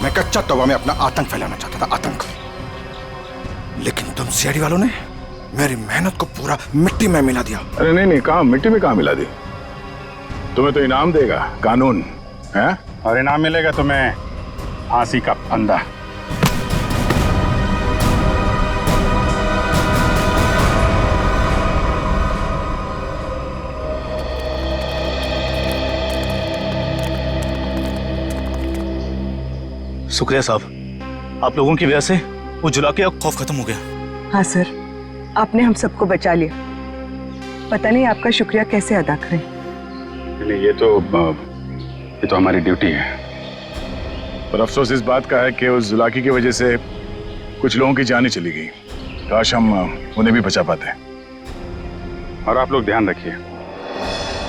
मैं कच्चा तौबा में अपना आतंक फैलाना चाहता था, आतंक। लेकिन तुम सीआईडी वालों ने मेरी मेहनत को पूरा मिट्टी में मिला दिया। अरे नहीं नहीं, कहाँ मिट्टी में कहाँ मिला दी? तुम्हें तो इनाम देगा कानून है, और इनाम मिलेगा तुम्हें फांसी का फंदा। शुक्रिया साहब, आप लोगों की वजह से वो जुलाकी का खौफ खत्म हो गया। हाँ सर, आपने हम सबको बचा लिया। पता नहीं आपका शुक्रिया कैसे अदा करें। नहीं, ये तो हमारी ड्यूटी है। पर अफसोस इस बात का है कि उस जुलाकी की वजह से कुछ लोगों की जानें चली गई। काश हम उन्हें भी बचा पाते। और आप लोग ध्यान रखिए,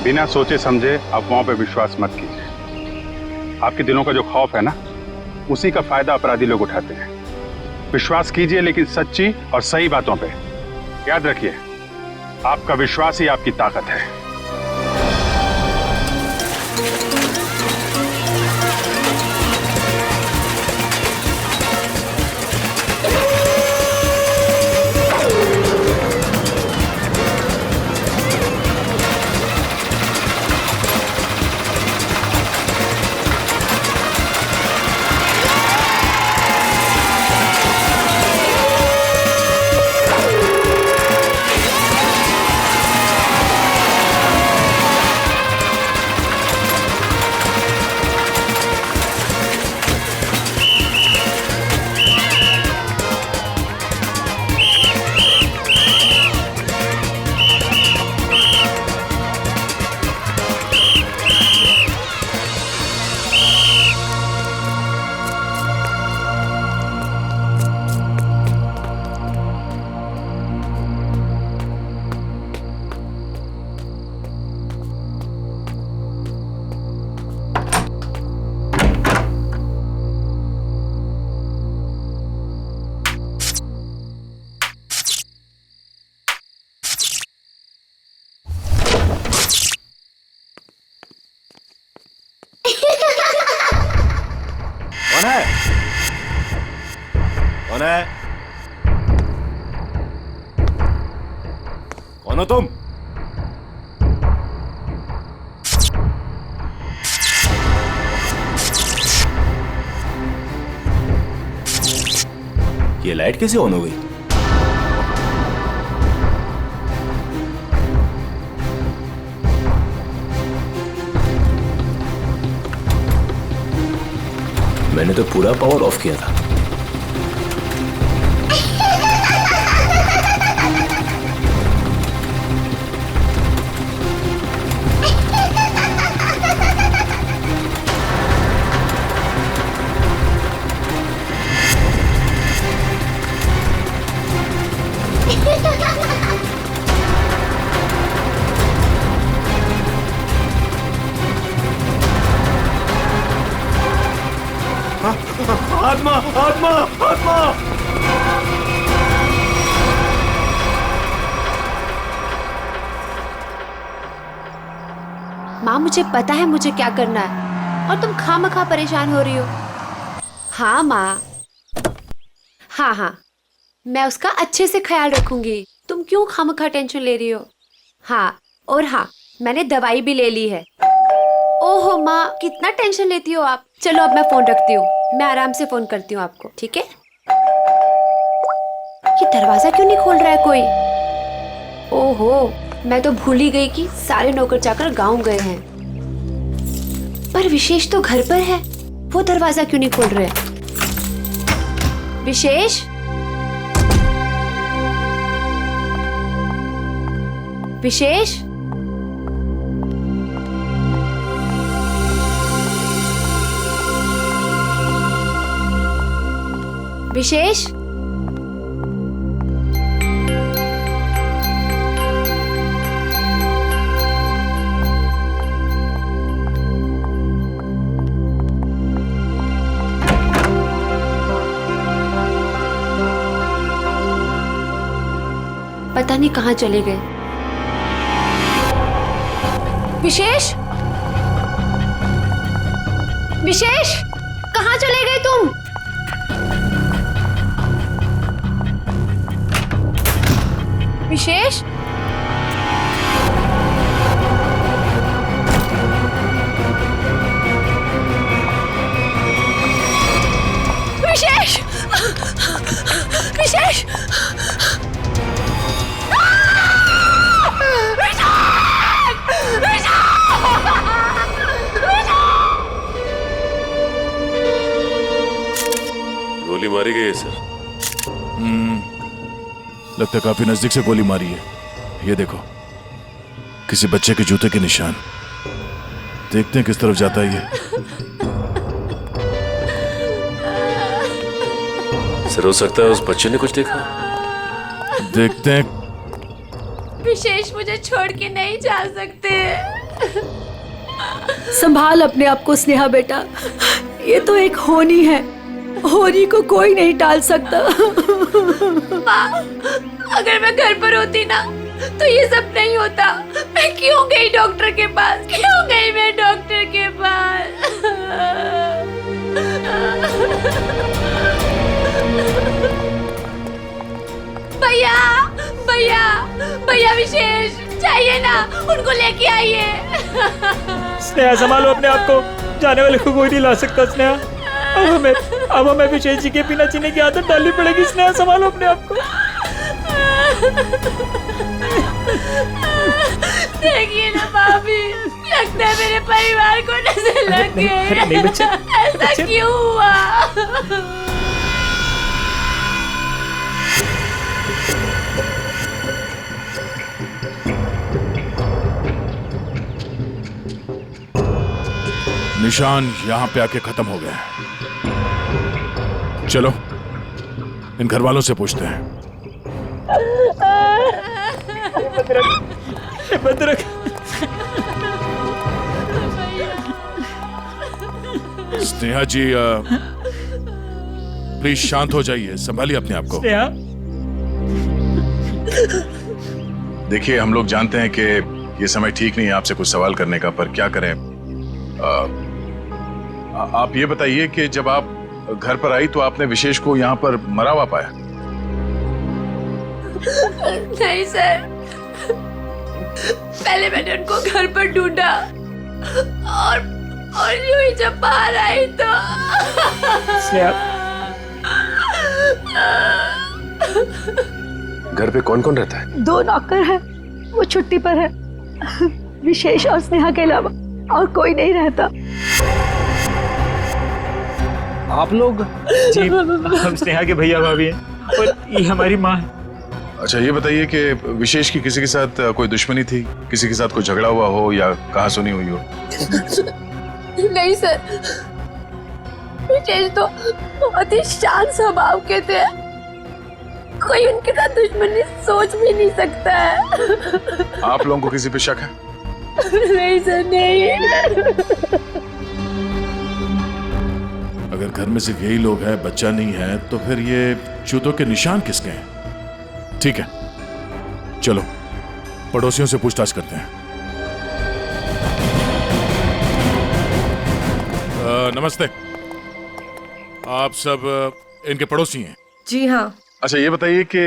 बिना सोचे समझे अफवाहों पर विश्वास मत कीजिए। आपके दिलों का जो खौफ है ना, उसी का फायदा अपराधी लोग उठाते हैं। विश्वास कीजिए लेकिन सच्ची और सही बातों पे। याद रखिए, आपका विश्वास ही आपकी ताकत है। कौन है? कौन हो तुम? ये लाइट कैसे ऑन हो गई? मैंने तो पूरा पावर ऑफ किया था। आत्मा आत्मा आत्मा! माँ मुझे पता है मुझे क्या करना है और तुम खामखा परेशान हो रही हो। हाँ माँ, हाँ हाँ, मैं उसका अच्छे से ख्याल रखूंगी। तुम क्यों खामखा टेंशन ले रही हो? हाँ, और हाँ, मैंने दवाई भी ले ली है। ओहो माँ, कितना टेंशन लेती हो आप। चलो अब मैं फोन रखती हूँ, मैं आराम से फोन करती हूँ आपको, ठीक है? ये दरवाजा क्यों नहीं खोल रहा है कोई? ओहो, मैं तो भूल ही गई कि सारे नौकर चाकर गांव गए हैं। पर विशेष तो घर पर है, वो दरवाजा क्यों नहीं खोल रहे? विशेष, विशेष, विशेष, पता नहीं कहाँ चले गए। विशेष, विशेष, कहाँ चले गए तुम? विशेष, विशेष, विशेष, गोली मारी गई है सर। लगता है काफी नजदीक से गोली मारी है। ये देखो, किसी बच्चे के जूते के निशान। देखते हैं किस तरफ जाता है ये। सर हो सकता है उस बच्चे ने कुछ देखा। देखते हैं। विशेष, मुझे छोड़ के नहीं जा सकते। संभाल अपने आप को स्नेहा बेटा, ये तो एक होनी है, होनी को कोई नहीं टाल सकता। माँ, अगर मैं घर पर होती ना तो ये सब नहीं होता। मैं क्यों गई डॉक्टर के पास? क्यों गई मैं डॉक्टर के पास? भैया, भैया, भैया विशेष चाहिए ना, उनको लेके आइए। स्नेहा संभालो अपने आप को, जाने वाले को कोई नहीं ला सकता। स्नेहा, अब हमें विशेष जी के बिना जीने की आदत डालनी पड़ेगी। स्नेहा संभालो अपने आप को। देखिए ना भाभी, लगता है मेरे परिवार को नजर लग गई। ऐसा क्यों हुआ? निशान यहां पे आके खत्म हो गया। चलो इन घर वालों से पूछते हैं। भद्रक, स्नेहा जी, प्लीज शांत हो जाइए, संभालिए अपने आप को। स्नेहा, देखिए, हम लोग जानते हैं कि ये समय ठीक नहीं है आपसे कुछ सवाल करने का, पर क्या करें। आप ये बताइए कि जब आप घर पर आई तो आपने विशेष को यहाँ पर मरा हुआ पाया? नहीं सर, पहले मैंने उनको घर पर ढूंढा और यूं ही जब बाहर आई तो घर पे कौन कौन रहता है? 2 नौकर है, वो छुट्टी पर है। विशेष और स्नेहा के अलावा और कोई नहीं रहता। आप लोग? जी, हम स्नेहा के भैया भाभी हैं और ये हमारी माँ है। अच्छा ये बताइए कि विशेष की किसी के साथ कोई दुश्मनी थी, किसी के साथ कोई झगड़ा हुआ हो या कहासुनी हुई हो? नहीं सर, विशेष तो बहुत ही शांत स्वभाव के थे, कोई उनके साथ दुश्मनी सोच भी नहीं सकता है। आप लोगों को किसी पे शक है? नहीं सर, नहीं। अगर घर में सिर्फ यही लोग हैं, बच्चा नहीं है, तो फिर ये जूतों के निशान किसके हैं? ठीक है, चलो पड़ोसियों से पूछताछ करते हैं। नमस्ते, आप सब इनके पड़ोसी हैं? जी हाँ। अच्छा ये बताइए कि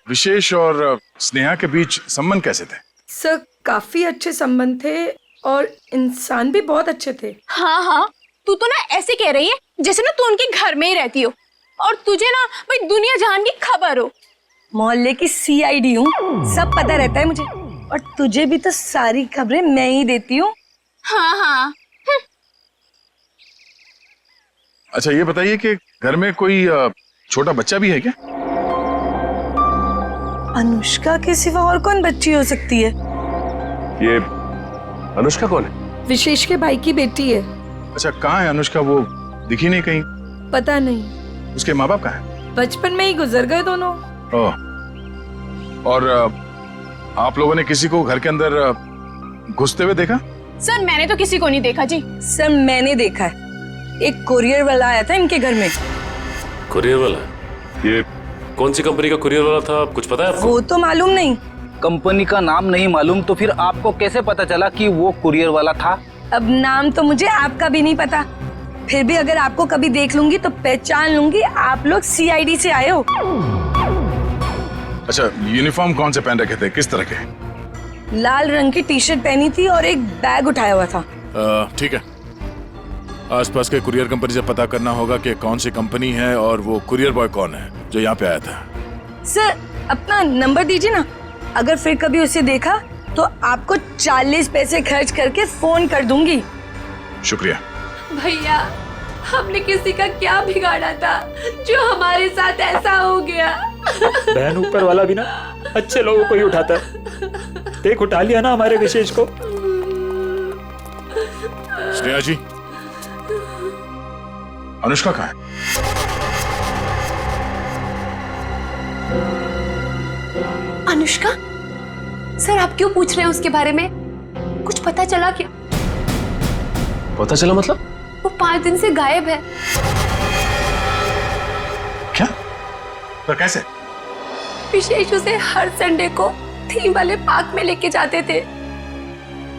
विशेष और स्नेहा के बीच संबंध कैसे थे? सर काफी अच्छे संबंध थे और इंसान भी बहुत अच्छे थे। हाँ हाँ, तू तो ना ऐसे कह रही है जैसे ना तू उनके घर में ही रहती हो और तुझे ना भाई दुनिया जहान की खबर हो। मोहल्ले की सीआईडी हूँ, सब पता रहता है मुझे, और तुझे भी तो सारी खबरें मैं ही देती हूँ। हाँ हाँ। अच्छा ये बताइए कि घर में कोई छोटा बच्चा भी है क्या? अनुष्का के सिवा और कौन बच्ची हो सकती है? ये अनुष्का कौन है? विशेष के भाई की बेटी है। अच्छा कहाँ है अनुष्का? वो दिखी नहीं कहीं। पता नहीं। उसके माँ बाप कहाँ हैं? बचपन में ही गुजर गए दोनों। ओह, और आप लोगों ने किसी को घर के अंदर घुसते हुए देखा? सर मैंने तो किसी को नहीं देखा जी। सर मैंने देखा है, एक कुरियर वाला आया था इनके घर में। कुरियर वाला? ये कौन सी कंपनी का कुरियर वाला था, कुछ पता है आपको? वो तो मालूम नहीं। कंपनी का नाम नहीं मालूम तो फिर आपको कैसे पता चला कि वो कुरियर वाला था? अब नाम तो मुझे आपका भी नहीं पता, फिर भी अगर आपको कभी देख लूंगी तो पहचान लूंगी आप लोग सीआईडी से आए हो। अच्छा यूनिफॉर्म कौन से पहन रखे थे, किस तरह के? लाल रंग की टी शर्ट पहनी थी और एक बैग उठाया हुआ था। ठीक है, आसपास के कुरियर कंपनी से पता करना होगा कि कौन सी कंपनी है और वो कुरियर बॉय कौन है जो यहाँ पे आया था। सर अपना नंबर दीजिए ना, अगर फिर कभी उसे देखा तो आपको 40 पैसे खर्च करके फोन कर दूंगी। शुक्रिया। भैया हमने किसी का क्या बिगाड़ा था जो हमारे साथ ऐसा हो गया? बहन ऊपर वाला भी ना अच्छे लोगों को ही उठाता है, देख उठा लिया ना हमारे विशेष को। स्नेहा जी, अनुष्का कहाँ है? अनुष्का? सर आप क्यों पूछ रहे हैं उसके बारे में? कुछ पता चला क्या? पता चला मतलब? वो 5 दिन से गायब है। क्या? पर कैसे? विशेष उसे हर संडे को थीम वाले पार्क में लेके जाते थे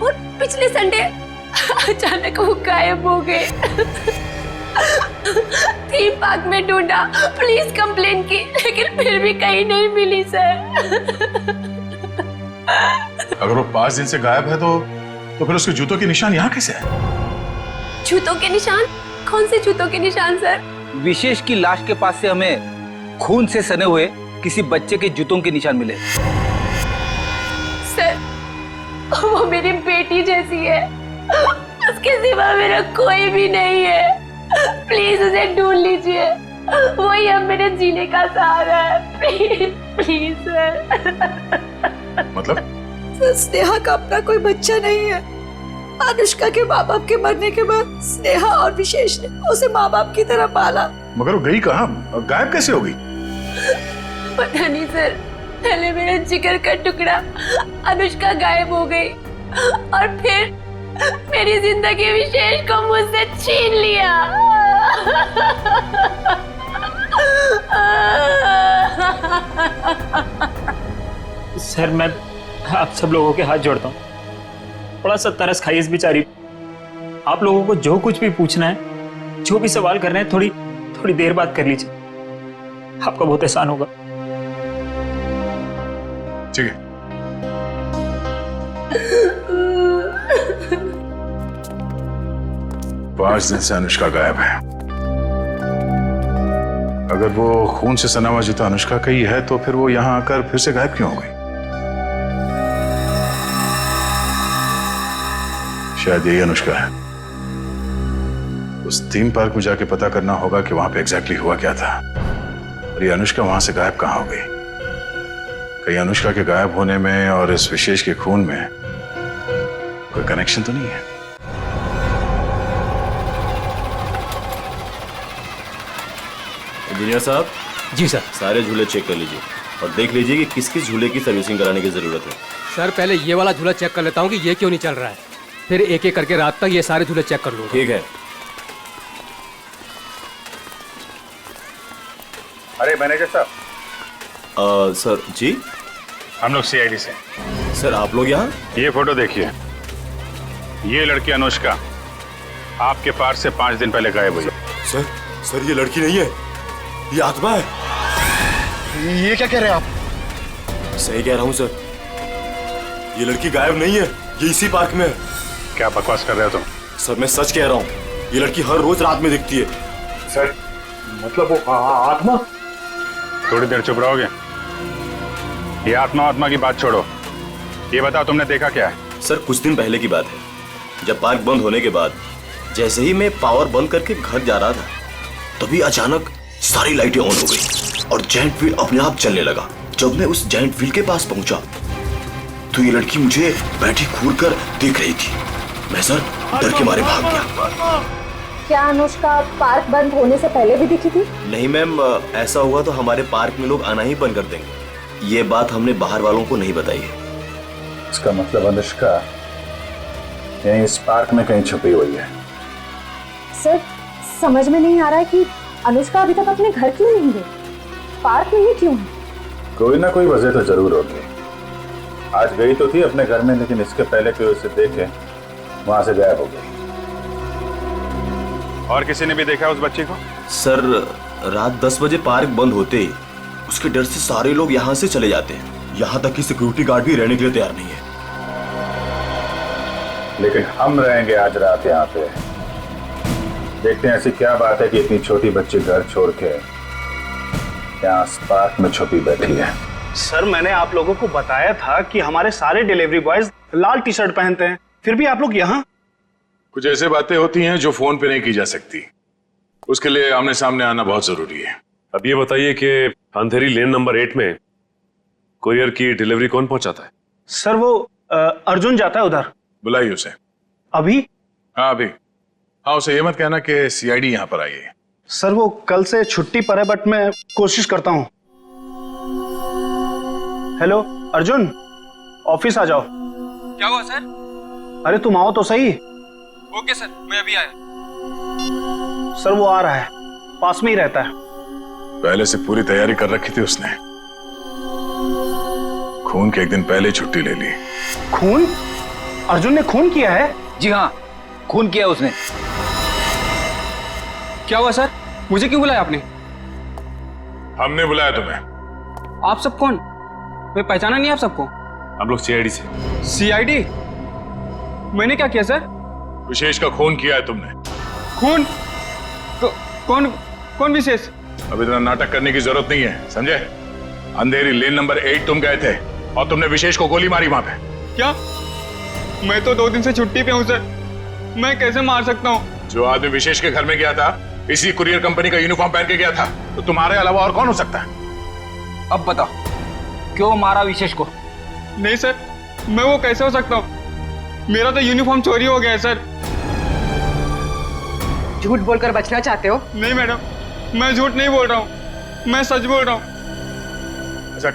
और पिछले संडे अचानक वो गायब हो गए। थीम पार्क में ढूंढा, पुलिस कंप्लेन की, लेकिन फिर भी कहीं नहीं मिली सर। अगर वो 5 दिन से गायब है तो फिर उसके जूतों के निशान यहाँ कैसे है? जूतों के निशान? कौन से जूतों के निशान सर? विशेष की लाश के पास से हमें खून से सने हुए किसी बच्चे के जूतों के निशान मिले। सर वो मेरी बेटी जैसी है, उसके सिवा मेरा कोई भी नहीं है। प्लीज उसे ढूंढ लीजिए, वही अब मेरे जीने का सहारा है। Please please sir. मतलब? सर स्नेहा का अपना कोई बच्चा नहीं है। अनुष्का के माँ बाप के मरने के बाद स्नेहा और विशेष ने उसे माँ बाप की तरह पाला। मगर वो गई कहाँ, गायब कैसे हो गई? पता नहीं सर, पहले मेरा जिगर का टुकड़ा अनुष्का गायब हो गई और फिर मेरी जिंदगी विशेष को मुझसे छीन लिया। सर मैं आप सब लोगों के हाथ जोड़ता हूँ, थोड़ा सा तरस खाइए इस बेचारी। आप लोगों को जो कुछ भी पूछना है, जो भी सवाल करना है, थोड़ी थोड़ी देर बात कर लीजिए, आपका बहुत एहसान होगा। ठीक है। पांच दिन से अनुष्का गायब है। अगर वो खून से सना हुआ जूता अनुष्का का ही है तो फिर वो यहां आकर फिर से गायब क्यों हो गई? शायद यही अनुष्का है। उस थीम पार्क में जाके पता करना होगा कि वहां पे एग्जैक्टली हुआ क्या था और ये अनुष्का वहां से गायब कहां हो गई। कहीं अनुष्का के गायब होने में और इस विशेष के खून में कोई कनेक्शन तो नहीं है? इंजीनियर साहब। जी सर। सारे झूले चेक कर लीजिए और देख लीजिए कि किस किस झूले की सर्विसिंग कराने की जरूरत है। सर पहले ये वाला झूला चेक कर लेता हूँ कि ये क्यों नहीं चल रहा है, फिर एक एक करके रात तक ये सारे झूले चेक कर लूंगा। ठीक है। अरे मैनेजर साहब। सर जी। हम लोग सीआईडी से। सर आप लोग यहाँ? ये फोटो देखिए, ये लड़की अनुष्का आपके पार्क से 5 दिन पहले गायब हुई। सर ये लड़की नहीं है, ये आत्मा है। ये क्या कह रहे हैं आप? सही कह रहा हूँ सर, ये लड़की गायब नहीं है, ये इसी पार्क में है। क्या बकवास कर रहे हो तुम? सर मैं सच कह रहा हूँ, ये लड़की हर रोज रात में दिखती है। सर मतलब वो आत्मा? थोड़ी देर चुप रहोगे? ये आत्मा की बात छोड़ो, ये बताओ तुमने देखा क्या है? सर कुछ दिन पहले की बात है, जब पार्क बंद होने के बाद जैसे ही मैं पावर बंद करके घर जा रहा था तभी अचानक सारी लाइटें ऑन हो गई और जायंट व्हील अपने आप चलने लगा। जब मैं उस जायंट व्हील के पास पहुंचा तो ये लड़की मुझे बैठी घूर कर देख रही थी। मैं सर डर के मारे भाग गया। क्या अनुष्का पार्क बंद होने से पहले भी दिखी थी? नहीं मैम, ऐसा हुआ तो हमारे पार्क में लोग आना ही बंद कर देंगे। ये बात हमने बाहर वालों को नहीं बताई है। इसका मतलब अनुष्का यहीं इस पार्क में कहीं छुपी हुई है। सर समझ में नहीं आ रहा है कि अनुष्का अभी तक अपने घर क्यों नहीं गई, पार्क में ही क्यों है? कोई ना कोई वजह तो जरूर होगी। आज गई तो थी अपने घर में, लेकिन इसके पहले कोई उसे देखे वहां से गायब हो गई। और किसी ने भी देखा उस बच्ची को? सर रात 10 बजे पार्क बंद होते ही उसके डर से सारे लोग यहाँ से चले जाते हैं, यहाँ तक कि सिक्योरिटी गार्ड भी रहने के लिए तैयार नहीं है। लेकिन हम रहेंगे आज रात यहाँ पे। देखते हैं ऐसी क्या बात है कि इतनी छोटी बच्ची घर छोड़ के यहाँ पार्क में छुपी बैठी है। सर मैंने आप लोगों को बताया था कि हमारे सारे डिलीवरी बॉयज लाल टी शर्ट पहनते हैं, फिर भी आप लोग यहाँ। कुछ ऐसे बातें होती हैं जो फोन पे नहीं की जा सकती, उसके लिए आमने सामने आना बहुत जरूरी है। अब ये बताइए कि अंधेरी लेन नंबर 8 में कुरियर की डिलीवरी कौन पहुंचाता है? सर वो अर्जुन जाता है उधर। बुलाइए उसे। अभी? हाँ अभी। हाँ उसे ये मत कहना कि सीआईडी यहाँ पर आई है। सर वो कल से छुट्टी पर है, बट मैं कोशिश करता हूँ। हेलो अर्जुन, ऑफिस आ जाओ। क्या हुआ सर? अरे तुम आओ तो सही। ओके सर, मैं अभी आया। सर वो आ रहा है, पास में ही रहता है। पहले से पूरी तैयारी कर रखी थी उसने। खून के एक दिन पहले छुट्टी ले ली। खून? अर्जुन ने खून किया है? जी हाँ, खून किया उसने। क्या हुआ सर? मुझे क्यों बुलाया आपने? हमने बुलाया तुम्हें। आप सब कौन? मैं पहचाना नहीं आप सबको। हम लोग सीआईडी से। सीआईडी? मैंने क्या किया सर? विशेष का खून किया है तुमने। खून? कौन कौन विशेष? अब इतना नाटक करने की जरूरत नहीं है, समझे? अंधेरी लेन नंबर 8 तुम गए थे और तुमने विशेष को गोली मारी वहां पे। क्या? मैं तो 2 दिन से छुट्टी पे हूँ सर, मैं कैसे मार सकता हूँ? जो आदमी विशेष के घर में गया था इसी कुरियर कंपनी का यूनिफॉर्म पहन के गया था, तो तुम्हारे अलावा और कौन हो सकता है? अब बताओ क्यों मारा विशेष को? नहीं सर, मैं वो कैसे हो सकता हूँ? मेरा तो यूनिफॉर्म चोरी हो गया है सर। झूठ बोलकर बचना चाहते हो? नहीं मैडम, मैं झूठ नहीं बोल रहा हूँ, मैं सच बोल रहा हूँ। ऐसा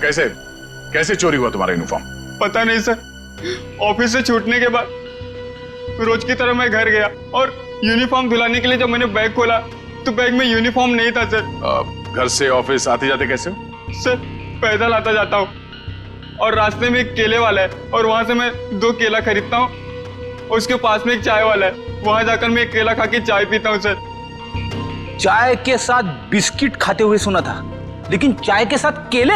कैसे चोरी हुआ तुम्हारा यूनिफॉर्म? पता नहीं सर, ऑफिस से छूटने के बाद रोज की तरह मैं घर गया और यूनिफॉर्म धुलाने के लिए जब मैंने बैग खोला तो बैग में यूनिफॉर्म नहीं था सर। घर से ऑफिस आते जाते कैसे हो? सर पैदल आता जाता हूँ और रास्ते में एक केले वाला है और वहां से मैं 2 केला खरीदता हूँ। उसके पास में एक चाय वाला है, वहां जाकर मैं एक केला खा के चाय पीता हूँ सर। चाय के साथ बिस्किट खाते हुए सुना था, लेकिन चाय के साथ केले?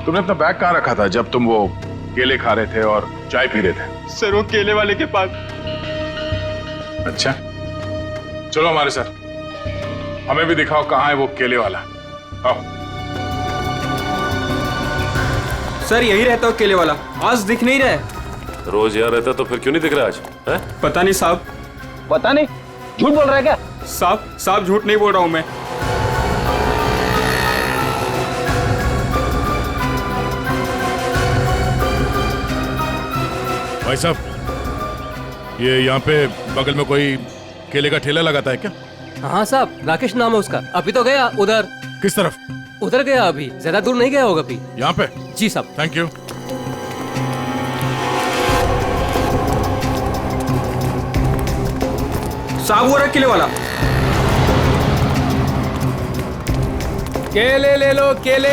तुमने अपना बैग कहाँ रखा था जब तुम वो केले खा रहे थे और चाय पी रहे थे? सर वो केले वाले के पास। अच्छा, चलो हमारे साथ, हमें भी दिखाओ कहाँ है वो केले वाला। आओ। सर यही रहता हो केले वाला, आज दिख नहीं रहा है। रोज यहाँ रहता तो फिर क्यों नहीं दिख रहा आज? है? पता नहीं साहब। पता नहीं, झूठ बोल रहा है क्या? साहब झूठ नहीं बोल रहा हूँ मैं। भाई साहब, ये यहाँ पे बगल में कोई केले का ठेला लगाता है क्या? हाँ साहब, राकेश नाम है उसका। अभी तो गया उधर। किस तरफ? उधर गया, अभी ज्यादा दूर नहीं गया होगा अभी। यहाँ पे? जी साहब। Thank you. साहब वो रहा केले वाला। केले ले लो, केले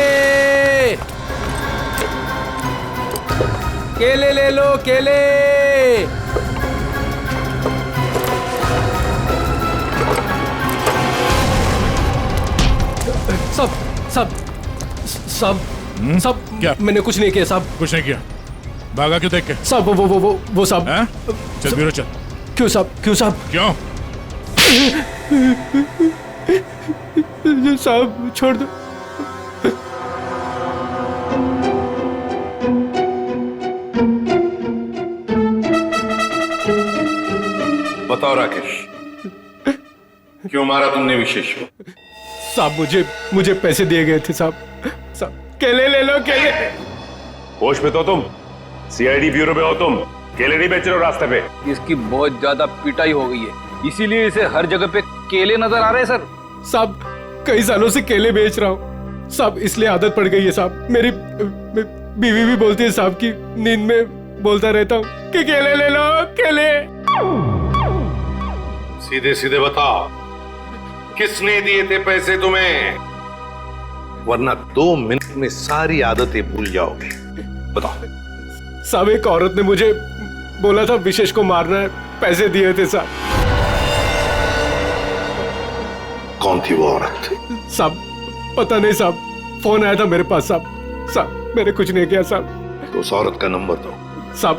केले ले लो, केले। सब क्या? मैंने कुछ नहीं किया साहब। कुछ नहीं किया? भागा क्यों देख के? साहब वो साहब। चल ब्यूरो चल। क्यों साहब? क्यों? साहब छोड़ दो। बताओ राकेश, क्यों मारा तुमने विशेष को? साहब मुझे पैसे दिए गए थे साहब। केले ले लो, केले। होश में तो तुम? सीआईडी ब्यूरो में हो तुम? केले नहीं बेच रहे हो रास्ते पे? इसकी बहुत ज्यादा पिटाई हो गई है, इसीलिए इसे हर जगह पे केले नजर आ रहे हैं सर। साहब कई सालों से केले बेच रहा हूँ साहब, इसलिए आदत पड़ गई है साहब। मेरी बीवी भी बोलती है साहब की नींद में बोलता रहता हूँ कि केले ले लो, केले। सीधे सीधे बताओ, किसने दिए थे पैसे तुम्हें? वरना 2 मिनट में सारी आदतें भूल जाओगे। बताओ। साहब एक औरत ने मुझे बोला था विशेष को मारना है, पैसे दिए थे साहब। कौन थी वो औरत? साहब पता नहीं साहब, फोन आया था मेरे पास साहब। मैंने कुछ नहीं किया साहब। तो उस औरत का नंबर दो। साहब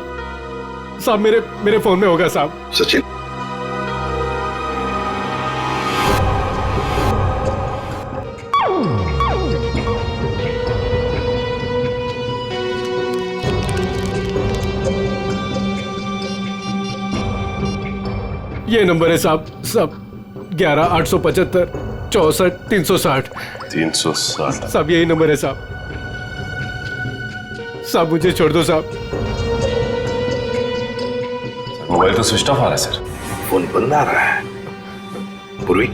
मेरे फोन में होगा साहब। सचिन, ये नंबर है साहब 11-875 64 360। 360 साहब यही नंबर है साहब। मुझे छोड़ दो साहब। मोबाइल तो स्विच ऑफ आ रहा है सर। फोन बंद आ रहा है। पूर्वी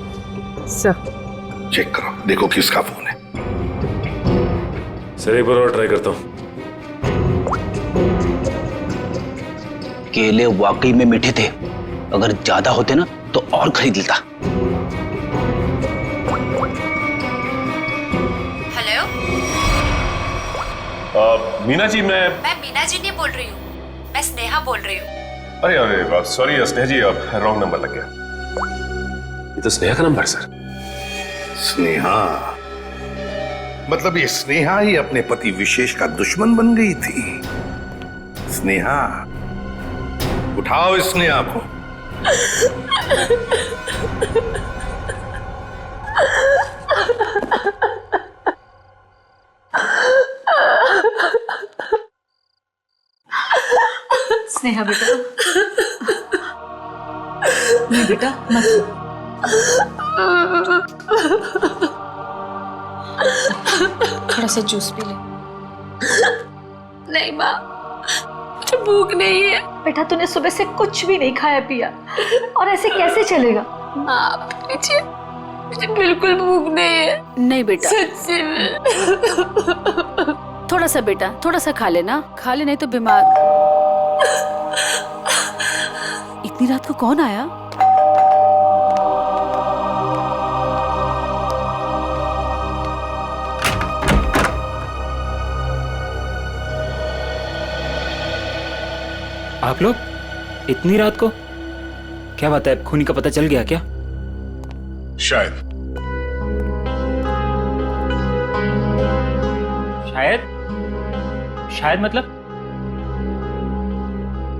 सर चेक करो, देखो किसका फोन है। सर एक बार और ट्राई करता हूँ। केले वाकई में मीठे थे, अगर ज्यादा होते ना तो और खरीद लेता। हेलो, मीना जी, मैं मीना जी नहीं बोल रही हूँ, मैं स्नेहा बोल रही हूँ। अरे सॉरी स्नेहा जी, अब रॉन्ग नंबर लग गया। ये तो स्नेहा का नंबर सर। स्नेहा? मतलब ये स्नेहा ही अपने पति विशेष का दुश्मन बन गई थी। स्नेहा, उठाओ इस स्नेहा को। स्नेहा बेटा, नहीं बेटा मत। थोड़ा सा जूस पी ले। नहीं माँ, मुझे भूख नहीं है। बेटा तूने सुबह से कुछ भी नहीं खाया पिया, और ऐसे कैसे चलेगा? माँ मुझे बिल्कुल भूख नहीं है। नहीं बेटा, सच्ची में। थोड़ा सा बेटा, थोड़ा सा खा लेना, नहीं तो बीमार। इतनी रात को कौन आया? आप लोग इतनी रात को? क्या बात है, खूनी का पता चल गया क्या? शायद। शायद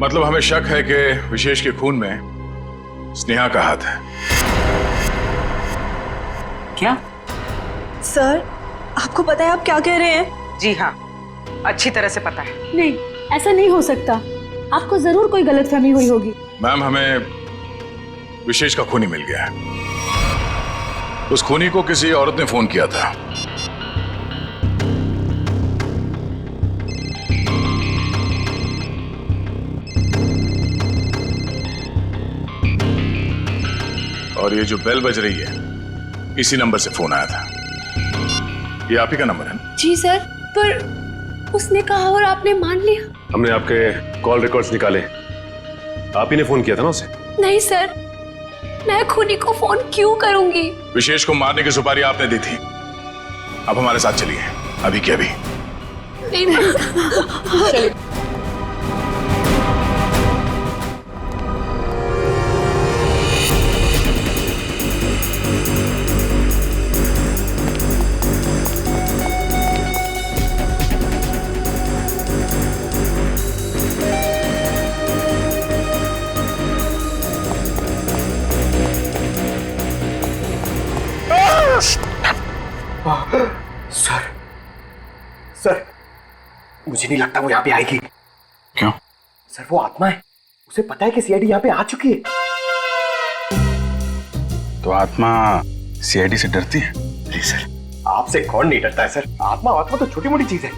मतलब हमें शक है कि विशेष के खून में स्नेहा का हाथ है। क्या? सर, आपको पता है आप क्या कह रहे हैं? जी हाँ, अच्छी तरह से पता है। नहीं, ऐसा नहीं हो सकता। आपको जरूर कोई गलतफहमी हुई होगी। मैम, हमें विशेष का खूनी मिल गया है। उस खूनी को किसी औरत ने फोन किया था। और ये जो बेल बज रही है, इसी नंबर से फोन आया था। ये आप ही का नंबर है ना? जी सर, पर उसने कहा और आपने मान लिया। हमने आपके कॉल रिकॉर्ड्स निकाले, आप ही ने फोन किया था ना उसे? नहीं सर, मैं खूनी को फोन क्यों करूंगी? विशेष को मारने की सुपारी आपने दी थी। अब हमारे साथ चलिए, अभी के अभी। नहीं चलिए। सर, मुझे नहीं लगता वो यहाँ पे आएगी। क्यों? सर, वो आत्मा है, उसे पता है कि सीआईडी यहाँ पे आ चुकी है। तो आत्मा सीआईडी से डरती है? नहीं सर, आपसे कौन नहीं डरता है सर। आत्मा तो छोटी मोटी चीज है।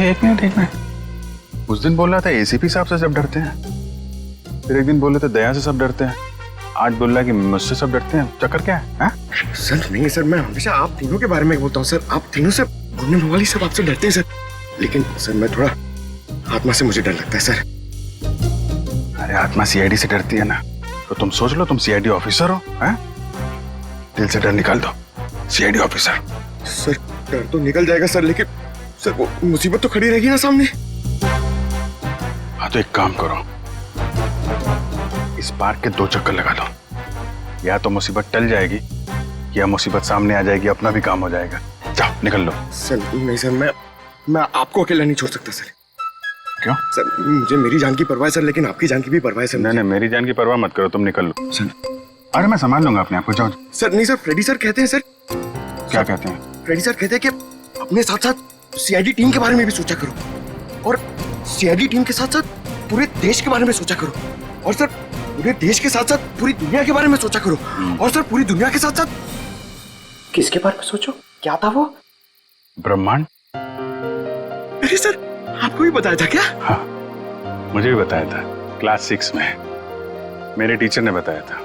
एक मिनट। उस दिन बोल रहा था एसीपी साहब से सब डरते हैं, फिर एक दिन बोल रहे थे दया से सब डरते हैं, आज बोल रहा है कि मुझसे सब डरते हैं। चक्कर क्या है? सर नहीं सर, मैं हमेशा आप तीनों के बारे में बोलता हूँ सर। आप तीनों से घूमने वाली सब आपसे डरते हैं सर। लेकिन सर, मैं थोड़ा आत्मा से मुझे डर लगता है सर। अरे आत्मा सीआईडी से डरती है ना, तो तुम सोच लो तुम सीआईडी ऑफिसर हो, हैं? दिल से डर निकाल दो, सीआईडी ऑफिसर। सर, डर तो निकल जाएगा सर, लेकिन सर वो मुसीबत तो खड़ी रहेगी ना सामने। हाँ तो एक काम करो, इस पार्क के 2 चक्कर लगा दो। या तो मुसीबत टल जाएगी या मुसीबत सामने आ जाएगी, अपना भी काम हो जाएगा। जाओ निकल लो। सर नहीं सर, मैं आपको अकेला नहीं छोड़ सकता सर। क्यों? सर, मुझे मेरी जान की परवाह है सर, लेकिन आपकी जान की भी परवाह है सर। नहीं, मेरी जान की परवाह मत करो, तुम निकल लो। सर, अरे मैं संभाल लूंगा अपने आप को, जाओ। सर नहीं सर, फ्रेडी सर कहते हैं सर। क्या कहते हैं? फ्रेडी सर कहते हैं कि अपने साथ साथ सीआईडी टीम के बारे में भी सोचा करो, और सीआईडी टीम के साथ साथ पूरे देश के बारे में सोचा करो, और सर पूरे देश के साथ साथ पूरी दुनिया के बारे में सोचा करो, और सर पूरी दुनिया के साथ साथ किसके बारे में सोचो? क्या था वो? ब्रह्मांड। अरे सर, आपको भी बताया था क्या? हाँ, मुझे भी बताया था, क्लास 6 में मेरे टीचर ने बताया था।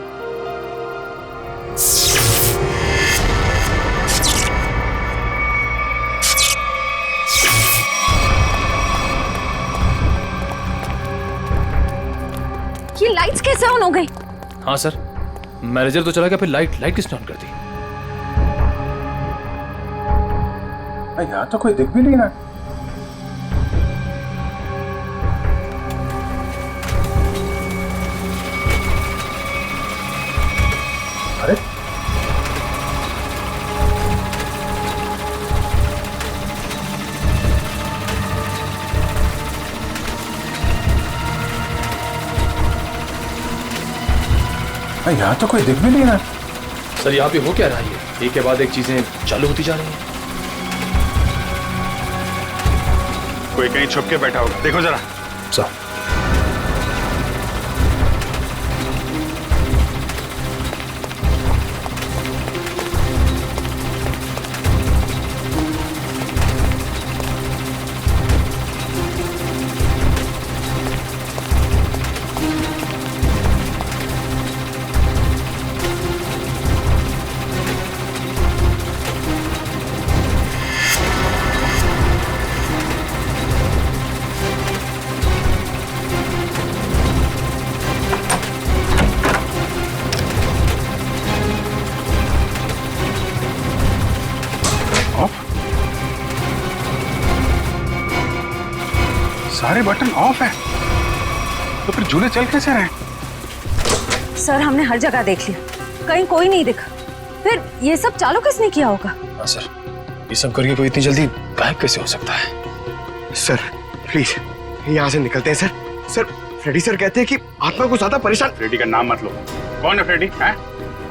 ये लाइट्स कैसे ऑन हो गई? हाँ सर, मैनेजर तो चला गया, फिर लाइट किसने ऑन कर दी? यहाँ तो कोई दिख भी नहीं रहा। अरे यहाँ तो कोई दिख भी नहीं रहा। सर यहाँ पे हो क्या रहा है? एक के बाद एक चीजें चालू होती जा रही हैं। कोई कहीं छुप के बैठा होगा, देखो जरा। सर सारे बटन ऑफ है, तो फिर झूले चल कैसे रहे? सर, हमने हर जगह देख लिया, कहीं कोई नहीं दिखा। फिर ये सब चालू किसने किया होगा? हाँ सर, ये सब करके कोई इतनी जल्दी गायब कैसे हो सकता है? सर प्लीज यहाँ से निकलते हैं सर। सर फ्रेडी सर कहते हैं कि आत्मा को ज्यादा परेशान। फ्रेडी का नाम मत लो। कौन है फ्रेडी? है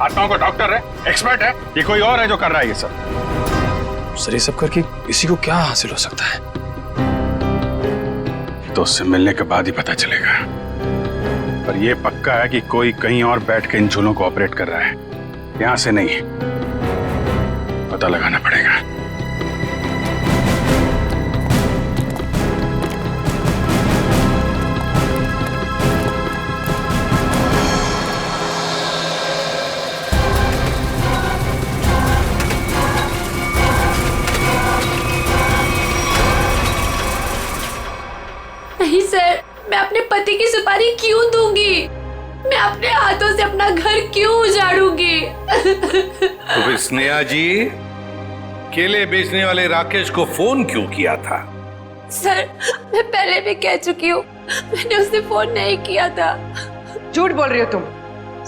आत्माओं का डॉक्टर है, एक्सपर्ट है, ये कोई और है जो कर रहा है ये सब? सर ये सब करके इसी को क्या हासिल हो सकता है? तो उससे मिलने के बाद ही पता चलेगा। पर यह पक्का है कि कोई कहीं और बैठ के इन झूलों को ऑपरेट कर रहा है, यहां से नहीं। पता लगाना पड़ेगा। नहीं सर, मैं अपने पति की सुपारी क्यों दूंगी? मैं अपने हाथों से अपना घर क्यों उजाड़ूंगी? तो फिर स्नेहा जी केले बेचने वाले राकेश को फोन क्यों किया था? सर मैं पहले भी कह चुकी हूँ, मैंने उसे फोन नहीं किया था। झूठ बोल रही हो तुम।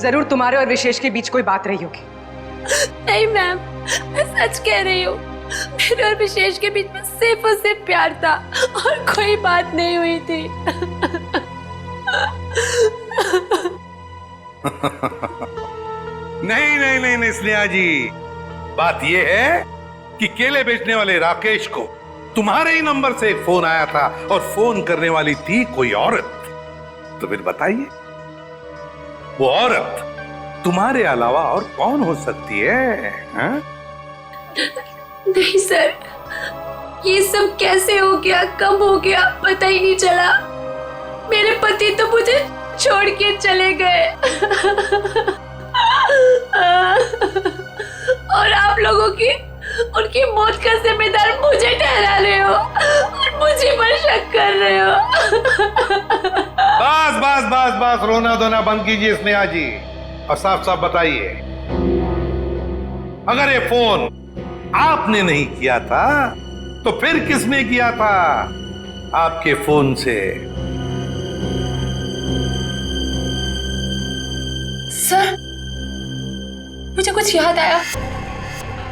जरूर तुम्हारे और विशेष के बीच कोई बात रही होगी। नहीं मैम, मैं सच कह रही हूँ। मेरे और विशेष के बीच में सिर्फ और सिर्फ प्यार था और कोई बात नहीं हुई थी। नहीं नहीं नहीं नहीं स्नेहा जी, बात यह है कि केले बेचने वाले राकेश को तुम्हारे ही नंबर से फोन आया था और फोन करने वाली थी कोई औरत। तो फिर बताइए, वो औरत तुम्हारे अलावा और कौन हो सकती है? हा? नहीं सर, ये सब कैसे हो गया, कब हो गया, पता ही नहीं चला। मेरे पति तो मुझे छोड़ के चले गए और आप लोगों की उनकी मौत का जिम्मेदार मुझे ठहरा रहे हो और मुझे पर शक कर रहे हो। बस बस बस बस, रोना धोना बंद कीजिए स्नेहा जी और साफ साफ बताइए, अगर ये फोन आपने नहीं किया था तो फिर किसने किया था आपके फोन से? सर मुझे कुछ याद आया।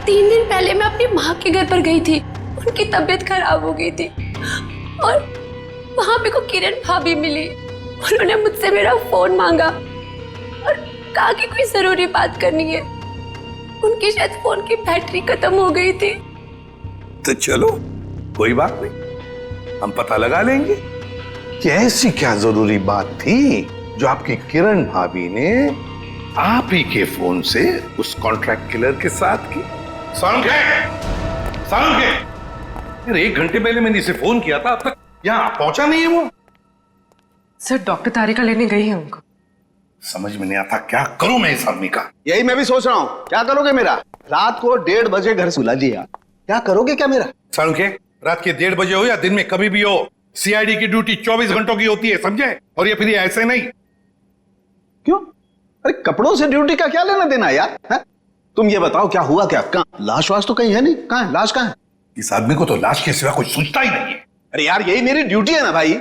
3 दिन पहले मैं अपनी माँ के घर पर गई थी, उनकी तबीयत खराब हो गई थी और वहां मेरे को किरण भाभी मिली। उन्होंने मुझसे मेरा फोन मांगा और कहा कि कोई जरूरी बात करनी है। उनकी शायद फोन की बैटरी खत्म हो गई थी। तो चलो कोई बात नहीं, हम पता लगा लेंगे कि ऐसी क्या जरूरी बात थी जो आपकी किरण भाभी ने आप ही के फोन से उस कॉन्ट्रैक्ट किलर के साथ की। साउंड है? अरे 1 घंटे पहले मैंने इसे फोन किया था, अब तक यहाँ पहुंचा नहीं है वो। सर डॉक्टर तारिका लेने गई है उनको। समझ में नहीं आता क्या करूं मैं इस आदमी का। यही मैं भी सोच रहा हूँ, क्या करोगे मेरा? रात को 1:30 बजे घर सुला दिया, क्या करोगे क्या मेरा? साउंड के रात के 1:30 बजे हो या दिन में कभी भी हो, सीआईडी की ड्यूटी 24 घंटों की होती है, समझे? और ये फिर ऐसे नहीं। क्यों? अरे कपड़ों से ड्यूटी का क्या लेना देना यार? है? तुम ये बताओ क्या हुआ क्या? कहाँ लाश वाश तो कहीं है नहीं, कहाँ है लाश? कहाँ है? इस आदमी को तो लाश के सिवा कुछ सोचता ही नहीं है। अरे यार यही मेरी ड्यूटी है ना भाई।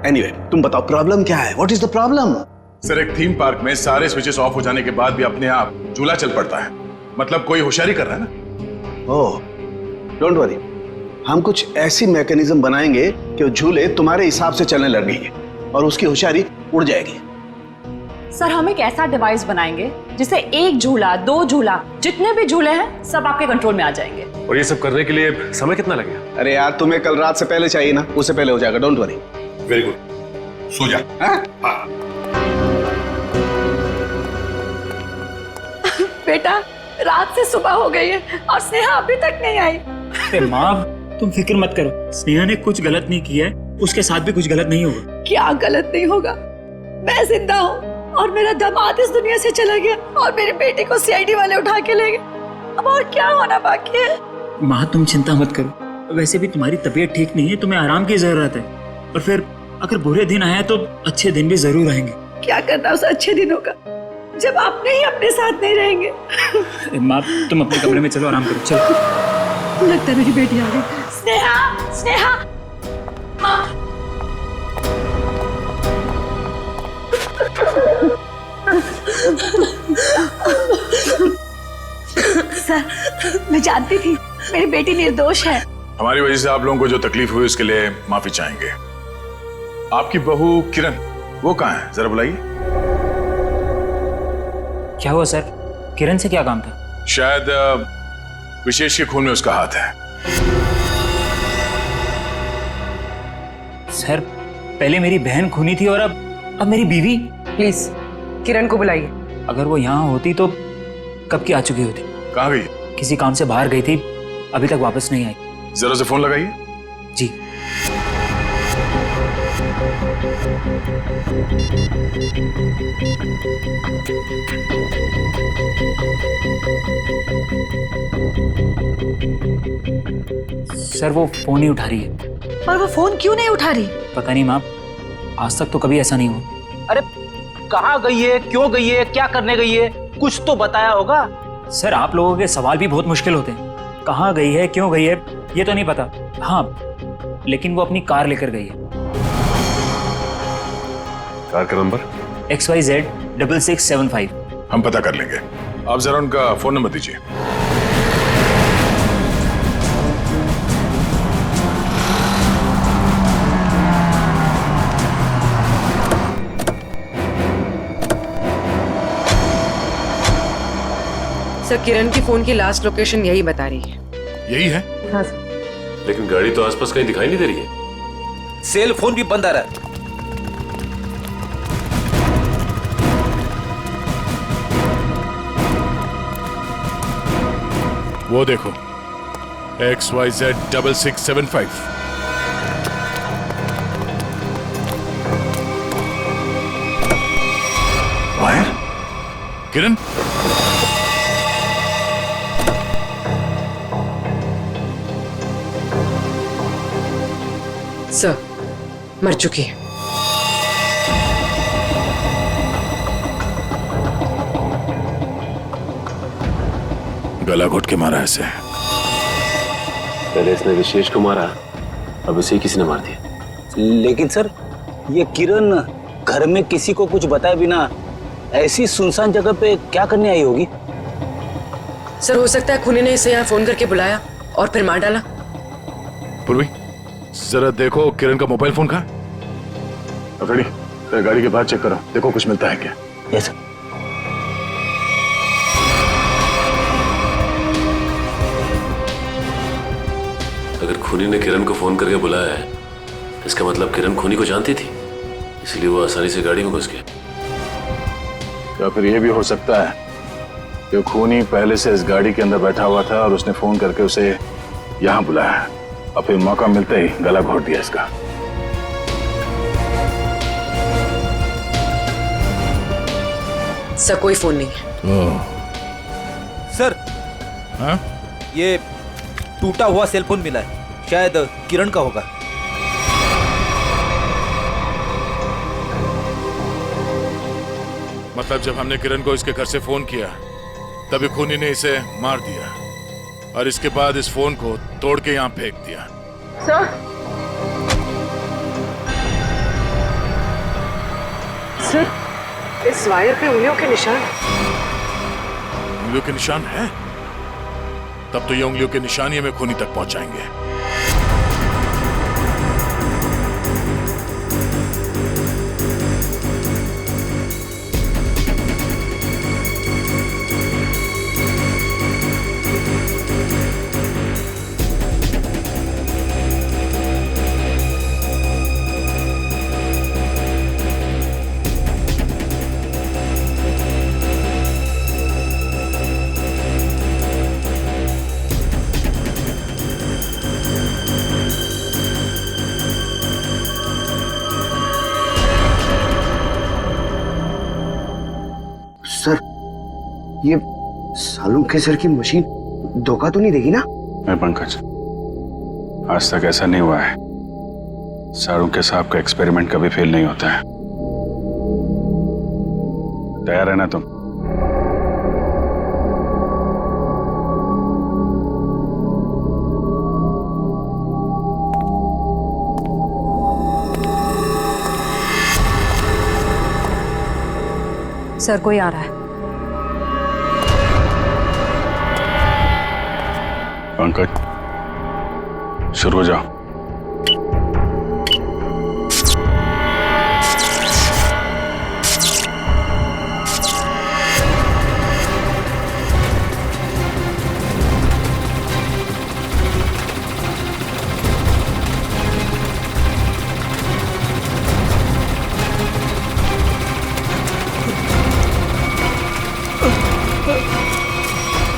एनीवे, तुम बताओ प्रॉब्लम क्या है? What is the problem? Sir एक थीम पार्क में सारे स्विचेस ऑफ हो जाने के बाद भी अपने आप झूला चल पड़ता है, मतलब कोई होशियारी कर रहा है ना। ओह डोंट वरी, हम कुछ ऐसी मैकेनिज्म बनाएंगे कि वो झूले तुम्हारे हिसाब से चलने लगेंगे और उसकी होशियारी उड़ जाएगी। सर हम एक ऐसा डिवाइस बनाएंगे जिसे 1 झूला 2 झूला जितने भी झूले हैं सब आपके कंट्रोल में आ जाएंगे। और ये सब करने के लिए समय कितना लगेगा? अरे यार तुम्हें कल रात से पहले चाहिए ना, उससे पहले हो जाएगा, डोंट वरी। वेरी गुड, सो जा। हाँ? बेटा रात से सुबह हो गई है और स्नेहा अभी तक नहीं आई। अरे माँ तुम फिक्र मत करो, स्नेहा ने कुछ गलत नहीं किया है, उसके साथ भी कुछ गलत नहीं होगा। क्या गलत नहीं होगा? मैं जिंदा हूँ और मेरा दामाद इस दुनिया से चला गया और मेरे बेटे को सीआईडी वाले उठा के ले गए। अब और क्या होना बाकी है? माँ तुम चिंता मत करो, वैसे भी तुम्हारी तबीयत ठीक नहीं है, तुम्हें आराम की जरूरत है। और फिर अगर बुरे दिन आए तो अच्छे दिन भी जरूर आएंगे। क्या करना उस अच्छे दिनों का जब आपने ही अपने साथ नहीं रहेंगे। माँ तुम अपने कमरे में चलो, आराम करो, चलो। लगता है मेरी बेटी आ गई। स्नेहा, स्नेहा, माँ। सर मैं जानती थी मेरी बेटी निर्दोष है। हमारी वजह से आप लोगों को जो तकलीफ हुई उसके लिए माफी चाहेंगे। आपकी बहू किरण वो कहाँ है, जरा बुलाइए। क्या हुआ सर? किरण से क्या काम था? शायद विशेष के खून में उसका हाथ है। सर पहले मेरी बहन खूनी थी और अब मेरी बीवी। प्लीज किरण को बुलाइए। अगर वो यहाँ होती तो कब की आ चुकी होती। कहाँ गई? किसी काम से बाहर गई थी, अभी तक वापस नहीं आई। जरा से फोन लगाइए। जी। सर वो फोन नहीं उठा रही है। पर वो फोन क्यों नहीं उठा रही? पता नहीं माँ, आज तक तो कभी ऐसा नहीं हुआ। अरे कहाँ गई है, क्यों गई है, क्या करने गई है, कुछ तो बताया होगा। सर आप लोगों के सवाल भी बहुत मुश्किल होते हैं। कहाँ गई है, क्यों गई है, ये तो नहीं पता। हाँ लेकिन वो अपनी कार लेकर गई है। कार का नंबर? XYZ 6675। हम पता कर लेंगे। आप जरा उनका फोन नंबर दीजिए। सर किरण की फोन की लास्ट लोकेशन यही बता रही है। यही है? हाँ सर। लेकिन गाड़ी तो आसपास कहीं दिखाई नहीं दे रही है। सेल फोन भी बंद आ रहा है। वो देखो XYZ 6675। वायर? किरण? सर मर चुकी है। गला घोट के मारा ऐसे। पहले इसने विशेष को मारा, अब इसे किसी ने मार दिया। लेकिन सर ये किरण घर में किसी को कुछ बताए बिना ऐसी सुनसान जगह पे क्या करने आई होगी? सर हो सकता है खूनी ने इसे यहाँ फोन करके बुलाया और फिर मार डाला। पूर्वी जरा देखो किरण का मोबाइल फोन कहाँ? अकड़ी गाड़ी के बाद चेक करो, देखो कुछ मिलता है क्या। Yes sir. अगर खूनी ने किरण को फोन करके बुलाया है, इसका मतलब किरण खूनी को जानती थी, इसलिए वो आसानी से गाड़ी में घुस गया। या फिर ये भी हो सकता है कि खूनी पहले से इस गाड़ी के अंदर बैठा हुआ था और उसने फोन करके उसे यहाँ बुलाया और फिर मौका मिलते ही गला घोट दिया इसका। सर कोई फोन नहीं है। सर हाँ? ये टूटा हुआ सेल फोन मिला है, शायद किरण का होगा। मतलब जब हमने किरण को इसके घर से फोन किया तभी खूनी ने इसे मार दिया और इसके बाद इस फोन को तोड़ के यहाँ फेंक दिया। सर सर इस वायर पे उंगलियों के निशान। उंगलियों के निशान है? तब तो ये उंगलियों के निशान ही हमें खूनी तक पहुंचाएंगे। सर ये सालों के सर की मशीन धोखा तो नहीं देगी ना? नहीं पंकज, आज तक ऐसा नहीं हुआ है। सारों के साहब का एक्सपेरिमेंट कभी फेल नहीं होता है। तैयार है ना तुम? सर कोई आ रहा है। पंकज, शुरू हो जाओ।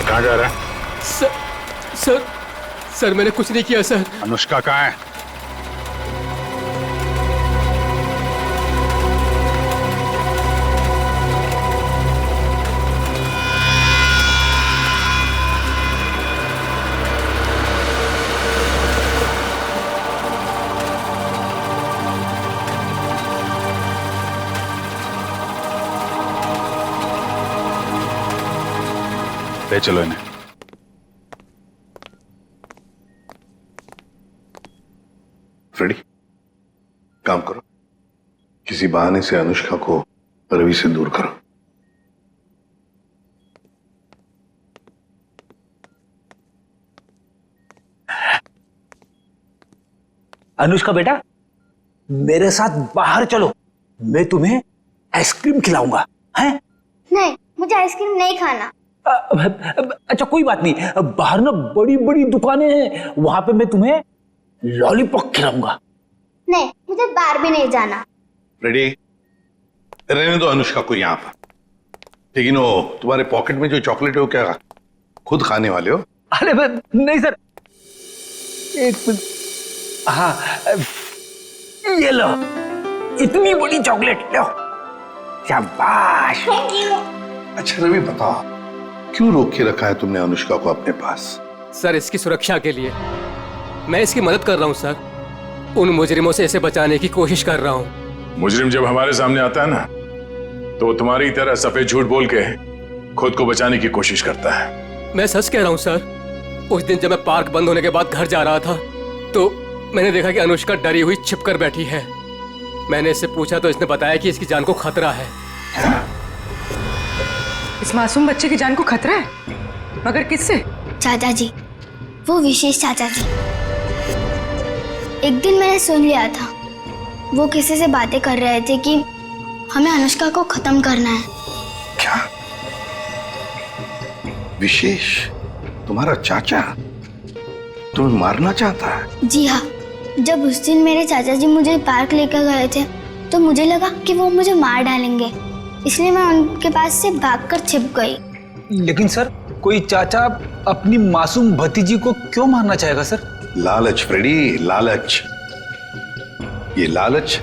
कहाँ जा रहा है? सर मैंने कुछ नहीं किया सर। अनुष्का कहाँ है? ले चलो इन्हें। फ्रेडी, काम करो, किसी बहाने से अनुष्का को रवि से दूर करो। अनुष्का बेटा, मेरे साथ बाहर चलो, मैं तुम्हें आइसक्रीम खिलाऊंगा। हैं? नहीं, मुझे आइसक्रीम नहीं खाना। अच्छा कोई बात नहीं, बाहर ना बड़ी बड़ी दुकानें हैं, वहां पे मैं तुम्हें लॉलीपॉप खिलाऊंगा। नहीं, मुझे बाहर भी नहीं जाना। रेडी, रहने दो अनुष्का को यहाँ पर। लेकिन वो तुम्हारे पॉकेट में जो चॉकलेट है वो क्या खुद खाने वाले हो? अरे नहीं सर, एक मिनट। हाँ, ये लो, इतनी बड़ी चॉकलेट लो। शाबाश। अच्छा रवि, बताओ क्यों रोक के रखा है तुमने अनुष्का को अपने पास? सर इसकी सुरक्षा के लिए मैं इसकी मदद कर रहा हूँ सर। उन मुजरिमों से इसे बचाने की कोशिश कर रहा हूँ। मुजरिम जब हमारे सामने आता है ना, तो वो तुम्हारी तरह सफेद झूठ बोल के खुद को बचाने की कोशिश करता है। मैं सच कह रहा हूँ सर। उस दिन जब मैं पार्क बंद होने के बाद घर जा रहा था, तो मैंने देखा कि अनुष्का डरी हुई छिपकर बैठी है। मैंने इससे पूछा तो इसने बताया कि इसकी जान को खतरा है। इस मासूम बच्चे की जान को खतरा है? मगर किससे? चाचा जी, वो विशेष चाचा जी। एक दिन मैंने सुन लिया था, वो किसी से बातें कर रहे थे कि हमें अनुष्का को खत्म करना है। क्या? विशेष तुम्हारा चाचा तुम्हें मारना चाहता है? जी हाँ, जब उस दिन मेरे चाचा जी मुझे पार्क लेकर गए थे, तो मुझे लगा कि वो मुझे मार डालेंगे, इसलिए मैं उनके पास से भागकर छिप गई। लेकिन सर, कोई चाचा अपनी मासूम भतीजी को क्यों मारना चाहेगा सर? लालच फ्रेडी, लालच। ये लालच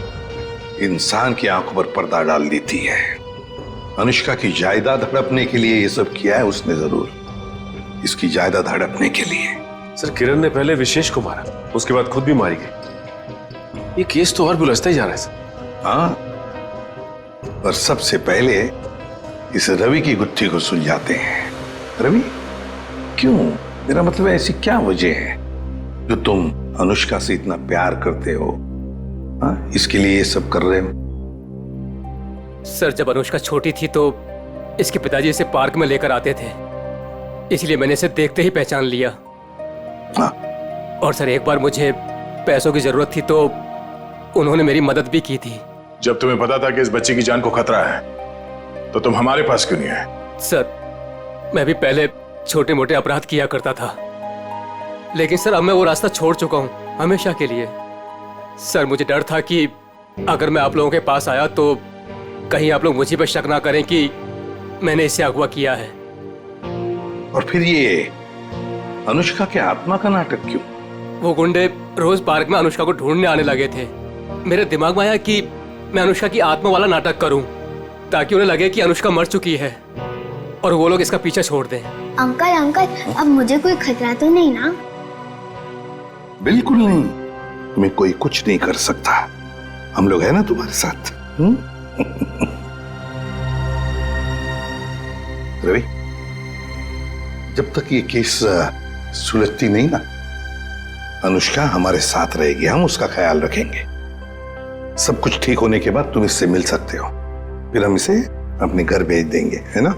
इंसान की आंखों पर पर्दा डाल देती है। अनुष्का की जायदाद हड़पने के लिए ये सब किया है उसने जरूर, इसकी जायदाद हड़पने के लिए। सर किरण ने पहले विशेष को मारा, उसके बाद खुद भी मारी गई। ये केस तो और भी उलझता ही जा रहा है सर। हाँ, और सबसे पहले इस रवि की गुत्थी को सुलझाते हैं। रवि, क्यों? मेरा मतलब है ऐसी क्या वजह है जो तुम अनुष्का से इतना प्यार करते हो? हाँ, इसके लिए ये सब कर रहे हो? सर जब अनुष्का छोटी थी तो इसके पिताजी इसे पार्क में लेकर आते थे, इसलिए मैंने इसे देखते ही पहचान लिया। हाँ। और सर एक बार मुझे पैसों की जरूरत थी तो उन्होंने मेरी मदद भी की थी। जब तुम्हें पता था कि इस बच्चे की जान को खतरा है, तो तुम हमारे पास क्यों नहीं आए? सर मैं भी पहले छोटे मोटे अपराध किया करता था, लेकिन सर अब मैं वो रास्ता छोड़ चुका हूं हमेशा के लिए। सर मुझे डर था कि अगर मैं आप लोगों के पास आया तो कहीं आप लोग मुझे पर शक ना करें कि मैंने इसे अगवा किया है। और फिर ये अनुष्का के आत्मा का नाटक क्यों? वो गुंडे रोज पार्क में अनुष्का को ढूंढने आने लगे थे। मेरे दिमाग में आया कि मैं अनुष्का की आत्मा वाला नाटक करूं, ताकि उन्हें लगे कि अनुष्का मर चुकी है और वो लोग इसका पीछा छोड़ दें। अंकल अंकल, अब मुझे कोई खतरा तो नहीं ना? बिल्कुल नहीं, तुम्हें कोई कुछ नहीं कर सकता। हम लोग हैं ना तुम्हारे साथ। रवि, जब तक ये केस सुलझती नहीं ना, अनुष्का हमारे साथ रहेगी, हम उसका ख्याल रखेंगे। सब कुछ ठीक होने के बाद तुम इससे मिल सकते हो, फिर हम इसे अपने घर भेज देंगे, है ना?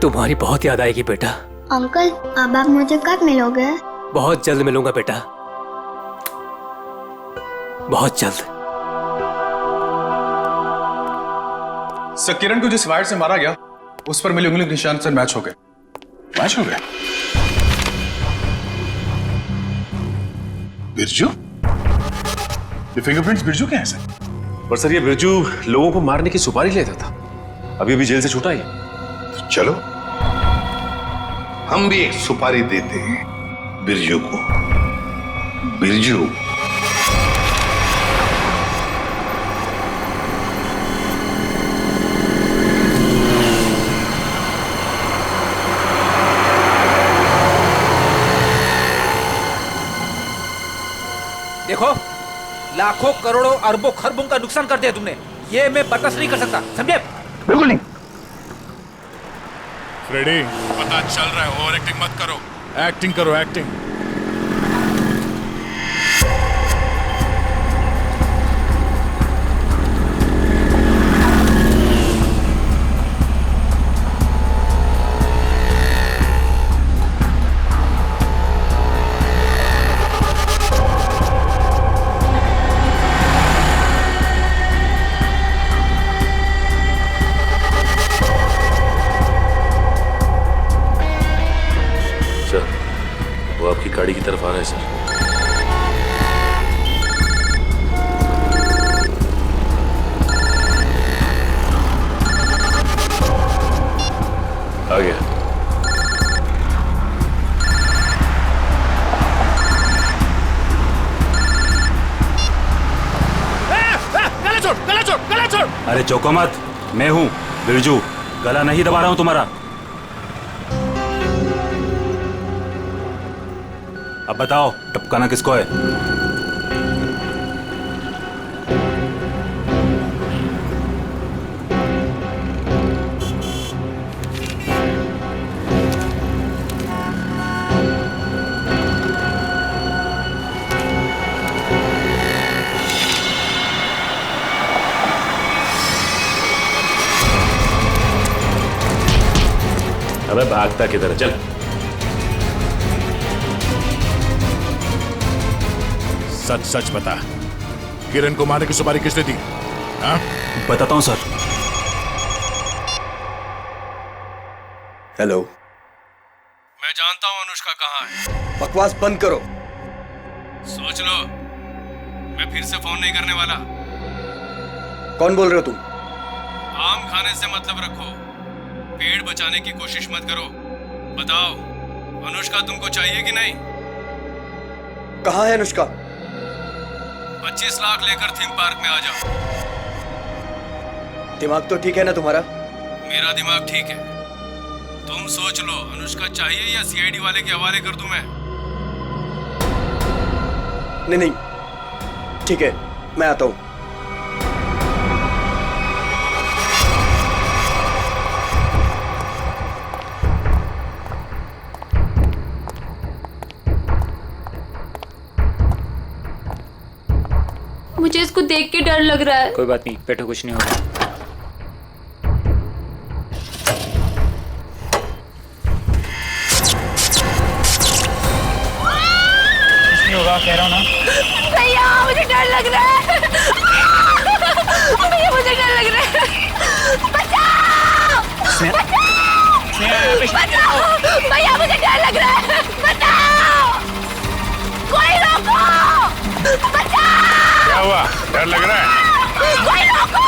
तुम्हारी बहुत याद आएगी बेटा। अंकल, अब आप मुझे कब मिलोगे? बहुत जल्द मिलूंगा बेटा, बहुत जल्द। सर, किरण को जिस वायर से मारा गया उस पर मिले उंगली के निशान सर मैच हो गए। मैच हो गए? बिरजू? ये फिंगरप्रिंट्स बिरजू के हैं सर? पर सर ये बिरजू लोगों को मारने की सुपारी लेता था, अभी अभी जेल से छूटा ही। तो चलो हम भी एक सुपारी देते हैं बिरजू को। बिरजू, देखो, लाखों करोड़ों अरबों खरबों का नुकसान कर दिया तुमने, ये मैं बर्दाश्त नहीं कर सकता, समझे? बिल्कुल नहीं। फ्रेडी, पता चल रहा है, ओवर एक्टिंग मत करो, एक्टिंग करो, एक्टिंग। वो आपकी गाड़ी की तरफ आ रहा है सर। आ गया। गला छोड़, गला छोड़, गला छोड़। अरे चौको मत, मैं हूं बिरजू, गला नहीं दबा रहा हूं तुम्हारा। अब बताओ, टपकाना किसको है? अबे भागता किधर, चल। सच सच बता, किरण को मारने की सुपारी किसने दी? हाँ? बताता हूं सर। हेलो, मैं जानता हूं अनुष्का कहाँ है। बकवास बंद करो। सोच लो, मैं फिर से फोन नहीं करने वाला। कौन बोल रहे हो तुम? आम खाने से मतलब रखो, पेड़ बचाने की कोशिश मत करो। बताओ, अनुष्का तुमको चाहिए कि नहीं? कहाँ है अनुष्का? 25 लाख लेकर थीम पार्क में आ जाओ। दिमाग तो ठीक है ना तुम्हारा? मेरा दिमाग ठीक है। तुम सोच लो, अनुष्का चाहिए या सीआईडी वाले के हवाले कर दूं मैं? नहीं नहीं, ठीक है, मैं आता हूं। मुझे इसको देख के डर लग रहा है। कोई बात नहीं, बैठो, कुछ नहीं होगा। कुछ नहीं होगा, कह रहा हूं ना। भैया मुझे डर लग रहा है। भैया मुझे डर लग रहा है। बचाओ! बचाओ! भैया मुझे डर लग रहा है। बचाओ! कोई रोको! बचाओ! क्या हुआ? डर लग रहा है? कोई रोको!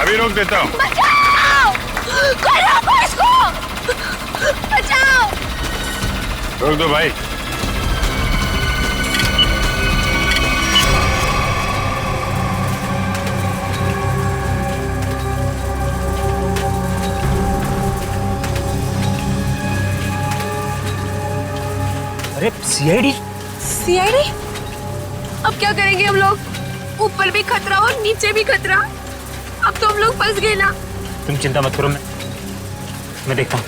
अभी रोक देता हूँ। बचाओ! कोई रोको इसको! बचाओ! रोक दो भाई। अरे सीआईडी? सीआईडी? अब क्या करेंगे हम लोग? ऊपर भी खतरा और नीचे भी खतरा। अब तो हम लोग फंस गए ना। तुम चिंता मत करो, मैं देखता हूँ।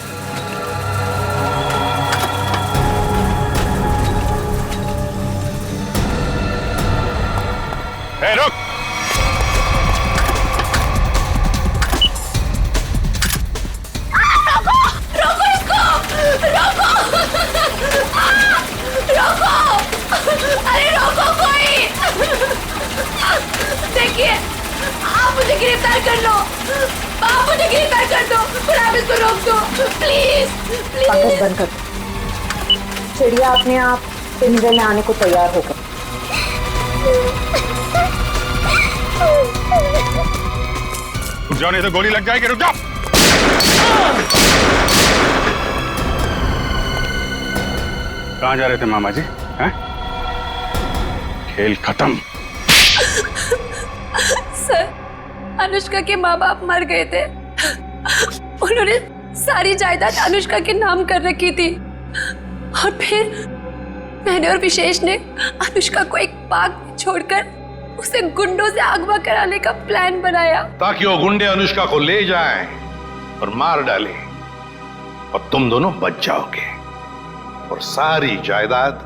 रुक। गिरफ्तार कर लो। माँ मुझे गिरफ्तार कर दो, पर इसको रोक दो प्लीज पंकज बंद कर दो। चिड़िया अपने आप पिंजरे में आने को तैयार हो गई। रुक जाओ नहीं तो गोली लग जाएगी। रुक जाओ। कहाँ जा रहे थे मामा जी? हैं? खेल खत्म। सर, अनुष्का के माँ बाप मर गए थे। उन्होंने सारी जायदाद अनुष्का के नाम कर रखी थी और फिर मैंने और विशेष ने अनुष्का को एक पार्क में छोड़कर उसे गुंडों से अगवा कराने का प्लान बनाया ताकि वो गुंडे अनुष्का को ले जाएं और मार डालें और तुम दोनों बच जाओगे और सारी जायदाद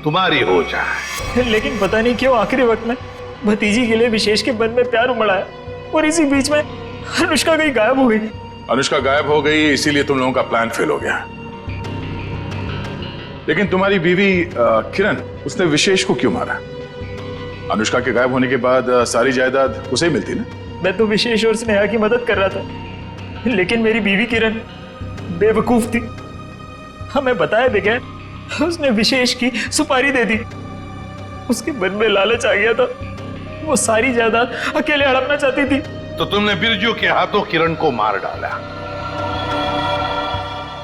तुम्हारी हो जाए। लेकिन पता नहीं क्यों आखिरी वक्त में भतीजी के लिए विशेष के मन में प्यार उमड़ा है और इसी बीच में अनुष्का कहीं गायब हो गई। अनुष्का गायब हो गई इसीलिए तुम लोगों का प्लान फेल हो गया। लेकिन तुम्हारी बीवी किरण, उसने विशेष को क्यों मारा? अनुष्का के गायब होने के बाद सारी जायदाद उसे ही मिलती ना। मैं तो विशेष और स्नेहा की मदद कर रहा था, लेकिन मेरी बीवी किरण बेवकूफ थी। हमें बताया बगैर उसने विशेष की सुपारी दे दी। उसके मन में लालच आ गया था, वो सारी जायदाद अकेले हड़पना चाहती थी। तो तुमने बिरजू के हाथों किरण को मार डाला।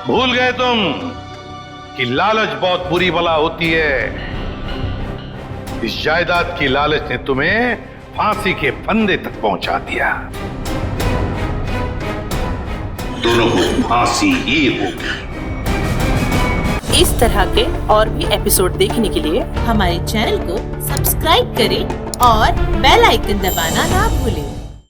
भूल गए तुम कि लालच बहुत बुरी बला होती है। इस जायदाद की लालच ने तुम्हें फांसी के फंदे तक पहुंचा दिया। दोनों को फांसी ही होगी। इस तरह के और भी एपिसोड देखने के लिए हमारे चैनल को सब्सक्राइब करें और बेल आइकन दबाना ना भूलें।